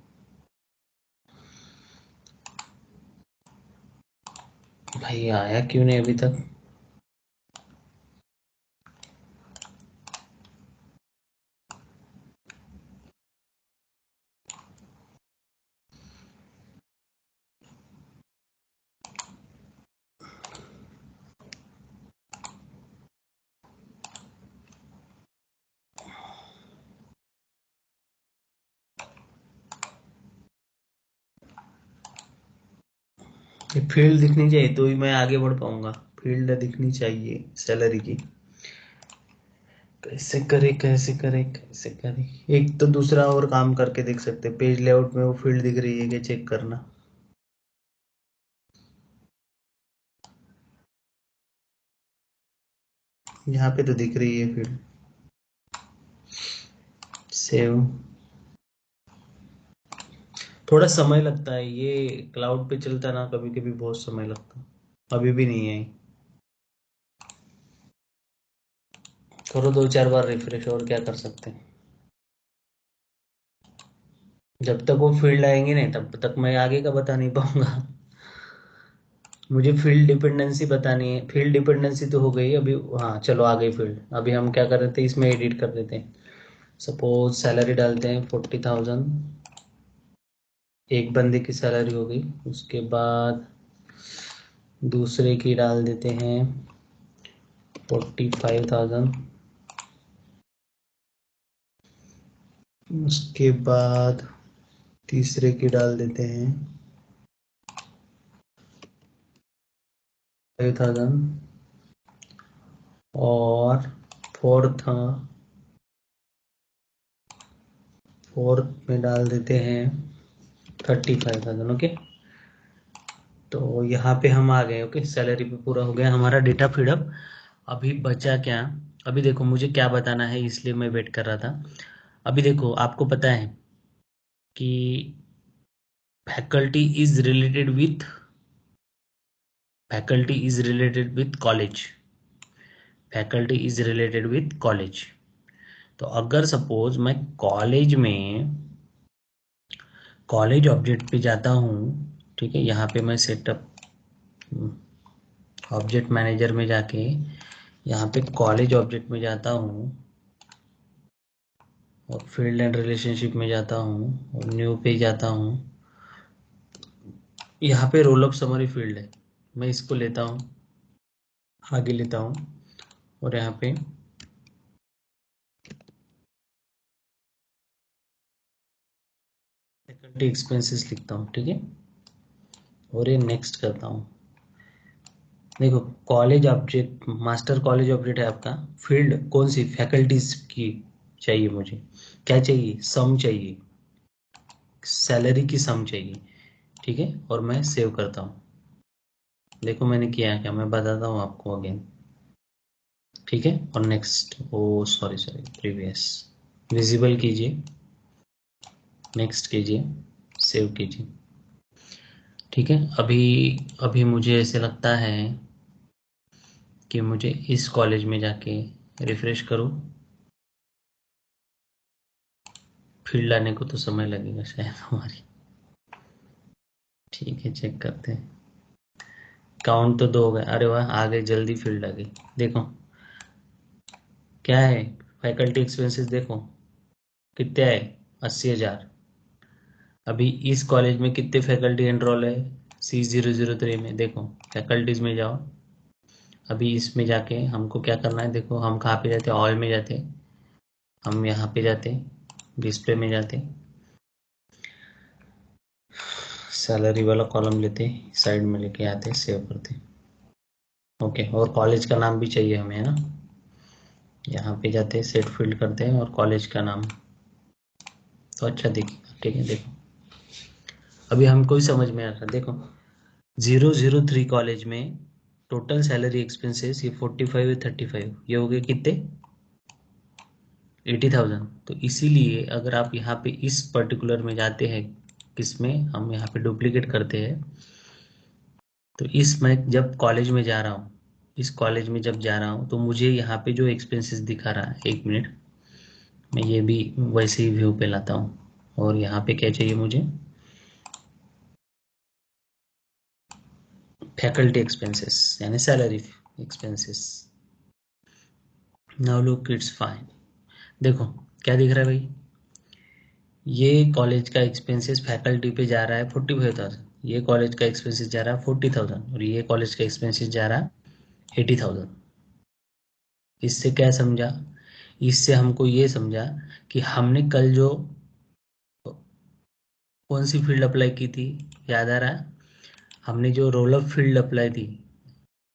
भाई आया क्यों नहीं अभी तक? ये फील्ड दिखनी चाहिए तो ही मैं आगे बढ़ पाऊंगा। फील्ड दिखनी चाहिए सैलरी की। कैसे करे कैसे करे कैसे करे? एक तो दूसरा और काम करके देख सकते, पेज लेआउट में वो फील्ड दिख रही है कि चेक करना। यहाँ पे तो दिख रही है फील्ड। सेव। थोड़ा समय लगता है ये, क्लाउड पे चलता ना, कभी कभी बहुत समय लगता है। अभी भी नहीं है। करो 2-4 बार रिफ्रेश, और क्या कर सकते हैं। जब तक वो फील्ड आएंगे नहीं तब तक मैं आगे का बता नहीं पाऊंगा। मुझे फील्ड डिपेंडेंसी बतानी है। फील्ड डिपेंडेंसी तो हो गई अभी। हाँ चलो आ गई फील्ड। अभी हम क्या कर रहे थे, इसमें एडिट कर देते हैं। सपोज सैलरी डालते हैं 40,000। एक बंदे की सैलरी हो गई। उसके बाद दूसरे की डाल देते हैं 45,000। उसके बाद तीसरे की डाल देते हैं 5,000। और फोर्थ फोर्थ में डाल देते हैं 35,000। ओके, तो यहाँ पे हम आ गए। ओके, सैलरी पे पूरा हो गया हमारा डेटा फीडअप। अभी बचा क्या? अभी देखो मुझे क्या बताना है, इसलिए मैं वेट कर रहा था। अभी देखो आपको पता है कि faculty is related with faculty is related with college. Faculty is related with college. तो अगर सपोज मैं कॉलेज ऑब्जेक्ट पे जाता हूँ, ठीक है, यहाँ पे मैं सेटअप ऑब्जेक्ट मैनेजर में जाके यहाँ पे कॉलेज ऑब्जेक्ट में जाता हूँ और फील्ड एंड रिलेशनशिप में जाता हूँ और न्यू पे जाता हूँ। यहाँ पे रोल ऑफ समरी फील्ड है, मैं इसको लेता हूँ, आगे लेता हूँ और यहाँ पे फैकल्टी एक्सपेंसेस लिखता हूँ, ठीक है, और ये नेक्स्ट करता हूँ। देखो college object, master college object है आपका। फील्ड कौन सी? फैकल्टीज की चाहिए मुझे। क्या चाहिए? सम चाहिए, सैलरी की सम चाहिए, ठीक है, और मैं सेव करता हूँ। देखो मैंने किया क्या, मैं बताता हूँ आपको अगेन, ठीक है। और नेक्स्ट, ओ सॉरी सॉरी, प्रीवियस विजिबल कीजिए, नेक्स्ट कीजिए, सेव कीजिए, ठीक है। अभी अभी मुझे ऐसे लगता है कि मुझे इस कॉलेज में जाके रिफ्रेश करूँ। फील्ड आने को तो समय लगेगा शायद हमारी। ठीक है, चेक करते हैं। काउंट तो 2 हो गए। अरे वाह, आ गए, जल्दी फील्ड आ गई। देखो क्या है, फैकल्टी एक्सपेंसेस देखो कितने आए, 80,000। अभी इस कॉलेज में कितने फैकल्टी एनरोल है? C003 में देखो, फैकल्टीज में जाओ। अभी इसमें जाके हमको क्या करना है, देखो हम कहाँ पे जाते हैं, ऑल में जाते हैं, हम यहाँ पे जाते हैं, डिस्प्ले में जाते हैं, सैलरी वाला कॉलम लेते हैं, साइड में लेके आते हैं, सेव करते हैं। ओके, और कॉलेज का नाम भी चाहिए हमें, है ना। यहाँ पे जाते हैं, सेट फील्ड करते हैं और कॉलेज का नाम तो अच्छा दिखेगा, ठीक है। देखो अभी हमको ही समझ में आ रहा है। देखो 003 कॉलेज में टोटल सैलरी एक्सपेंसेस ये 45 है, 35, ये हो गए कितने, 80,000। तो इसीलिए अगर आप यहाँ पे इस पर्टिकुलर में जाते हैं, किसमें, हम यहाँ पे डुप्लीकेट करते हैं, तो इस मैं जब कॉलेज में जा रहा हूँ, इस कॉलेज में जब जा रहा हूँ तो मुझे यहाँ पे जो एक्सपेंसेस दिखा रहा है, 1 मिनट, मैं ये भी वैसे ही व्यू पे लाता हूँ। और यहाँ पे क्या चाहिए मुझे, फैकल्टी एक्सपेंसेस यानी salary expenses. Now look it's fine. देखो क्या दिख रहा है भाई, ये कॉलेज का एक्सपेंसेस फैकल्टी पे जा रहा है 45,000, ये कॉलेज का एक्सपेंसेस जा रहा है 40,000 और ये कॉलेज का एक्सपेंसेस जा रहा है 80,000। इससे क्या समझा, इससे हमको ये समझा कि हमने कल जो कौन सी फील्ड अप्लाई की थी, याद आ रहा है? हमने जो रोल अप फील्ड अप्लाई थी,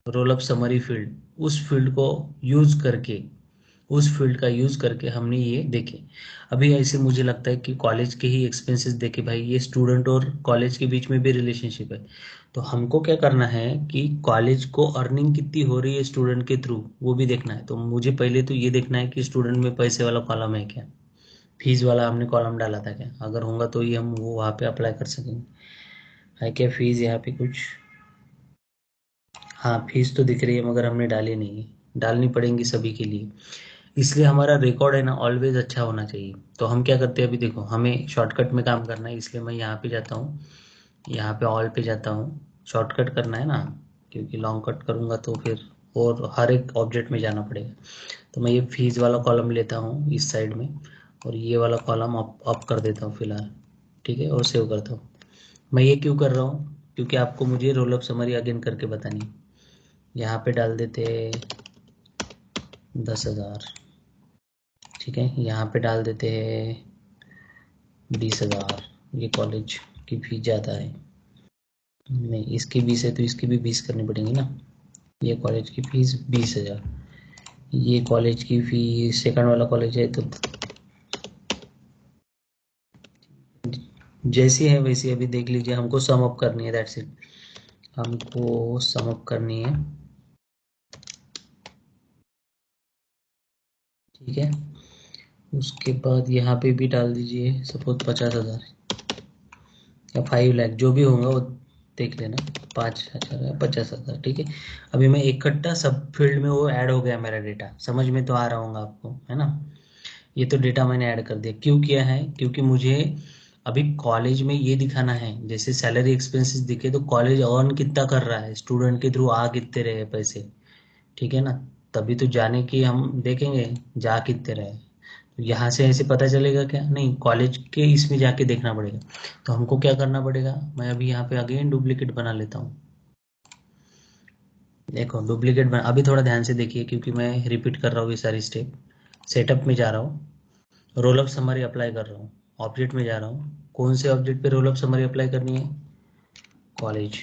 रोल अप समरी फील्ड, उस फील्ड को यूज करके, उस फील्ड का यूज करके हमने ये देखे। अभी ऐसे मुझे लगता है कि कॉलेज के ही एक्सपेंसेस देखे भाई, ये स्टूडेंट और कॉलेज के बीच में भी रिलेशनशिप है। तो हमको क्या करना है कि कॉलेज को अर्निंग कितनी हो रही है स्टूडेंट के थ्रू, वो भी देखना है। तो मुझे पहले तो ये देखना है कि स्टूडेंट में पैसे वाला कॉलम है क्या, फीस वाला हमने कॉलम डाला था क्या, अगर होगा तो ही हम वो वहाँ पे अप्लाई कर सकेंगे। है क्या फीस यहाँ पे कुछ? हाँ फीस तो दिख रही है मगर हमने डाली नहीं है, डालनी पड़ेंगी सभी के लिए। इसलिए हमारा रिकॉर्ड है ना ऑलवेज अच्छा होना चाहिए। तो हम क्या करते हैं, अभी देखो हमें शॉर्टकट में काम करना है, इसलिए मैं यहाँ पे जाता हूँ, यहाँ पे ऑल पे जाता हूँ। शॉर्टकट करना है ना, क्योंकि लॉन्ग कट करूँगा तो फिर और हर एक ऑब्जेक्ट में जाना पड़ेगा। तो मैं ये फीस वाला कॉलम लेता हूँ इस साइड में, और ये वाला कॉलम अप कर देता हूँ फिलहाल, ठीक है, और सेव करता हूँ। मैं ये क्यों कर रहा हूँ, क्योंकि आपको मुझे रोल अप समरी अगेन करके बतानी है। यहाँ पे डाल देते 10,000, ठीक है, यहाँ पे डाल देते हैं 20,000। ये कॉलेज की फीस ज़्यादा है, नहीं इसकी 20 है तो इसकी भी 20 करनी पड़ेगी ना। ये कॉलेज की फीस 20,000, ये कॉलेज की फीस सेकंड वाला कॉलेज है तो जैसी है वैसी अभी देख लीजिए। हमको सम अप करनी है, दैट्स इट, हमको सम अप करनी है, ठीक है। उसके बाद यहाँ पे भी डाल दीजिए सपोज 50,000 या 5 लाख, जो भी होगा वो देख लेना, 5,000 या 50,000, ठीक है। अभी मैं इकट्ठा सब फील्ड में वो ऐड हो गया मेरा डेटा, समझ में तो आ रहा होगा आपको, है ना। ये तो डेटा मैंने ऐड कर दिया, क्यों किया है, क्योंकि मुझे अभी कॉलेज में ये दिखाना है, जैसे सैलरी एक्सपेंसेस दिखे तो कॉलेज अर्न कितना कर रहा है, स्टूडेंट के थ्रू आ कितने रहे पैसे, ठीक है ना। तभी तो जाने की हम देखेंगे जा कितने रहे। तो यहाँ से ऐसे पता चलेगा क्या, नहीं कॉलेज के इसमें जाके देखना पड़ेगा। तो हमको क्या करना पड़ेगा, मैं अभी यहाँ पे अगेन डुप्लीकेट बना लेता हूँ। देखो डुप्लीकेट बना, अभी थोड़ा ध्यान से देखिए क्योंकि मैं रिपीट कर रहा हूँ ये सारी स्टेप। सेटअप में जा रहा हूँ, रोल अप समरी अप्लाई कर रहा हूँ, ऑब्जेक्ट में जा रहा हूँ, कौन से ऑब्जेक्ट पे रोल अप समरी अप्लाई करनी है, कॉलेज,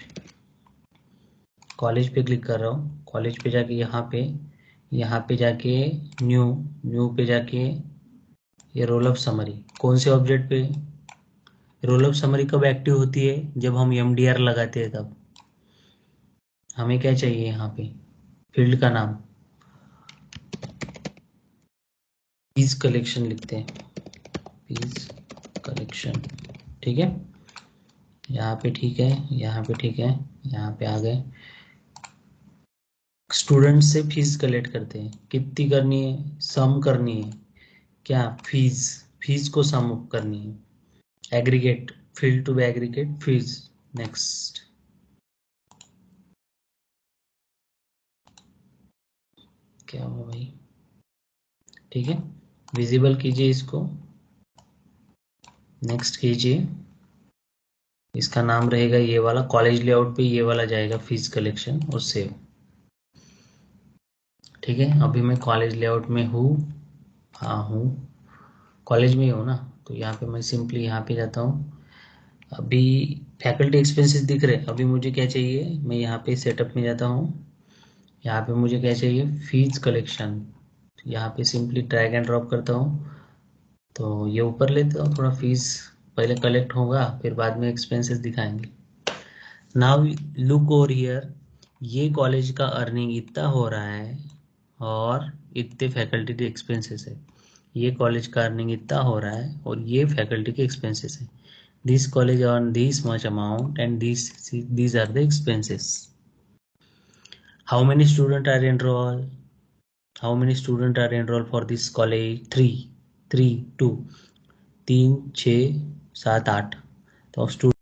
कॉलेज पे क्लिक कर रहा हूँ। कॉलेज पे जाके यहाँ पे जाके न्यू, न्यू पे जाके ये रोल अप समरी, कौन से ऑब्जेक्ट पे, रोल अप समरी कब एक्टिव होती है, जब हम एमडीआर लगाते हैं तब। हमें क्या चाहिए यहाँ पे, फील्ड का नाम, फीस कलेक्शन लिखते हैं, फीस कलेक्शन, ठीक है। यहाँ पे ठीक है, यहाँ पे ठीक है, यहाँ पे आ गए। स्टूडेंट से फीस कलेक्ट करते हैं, कितनी करनी है, सम करनी है, क्या फीस, फीस को सम अप करनी है, aggregate, field to be aggregate fees. Next, क्या हुआ भाई, ठीक है, विजिबल कीजिए इसको, नेक्स्ट कीजिए। इसका नाम रहेगा ये वाला, कॉलेज लेआउट पे ये वाला जाएगा फीस कलेक्शन और सेव, ठीक है। अभी मैं कॉलेज लेआउट में हूँ, हाँ हूँ, कॉलेज में ही हूँ ना। तो यहाँ पे मैं सिंपली यहाँ पे जाता हूँ। अभी फैकल्टी एक्सपेंसेस दिख रहे हैं, अभी मुझे क्या चाहिए, मैं यहाँ पे सेटअप में जाता हूँ, यहाँ पे मुझे क्या चाहिए, फीस कलेक्शन। यहाँ पे सिंपली ड्रैग एंड ड्रॉप करता हूँ, तो ये ऊपर लेता हूँ थोड़ा, फीस पहले कलेक्ट होगा फिर बाद में एक्सपेंसेस दिखाएंगे। नाउ लुक ओवर हियर, ये कॉलेज का अर्निंग इतना हो रहा है और इतने फैकल्टी के एक्सपेंसेस है, ये कॉलेज का अर्निंग इतना हो रहा है और ये फैकल्टी के एक्सपेंसेस है। This college earn this much amount and these are the expenses. How many student are enrol, how many student are enrol for this college, 3, 3, 2, 3, 6, 7, 8। तो स्टूडेंट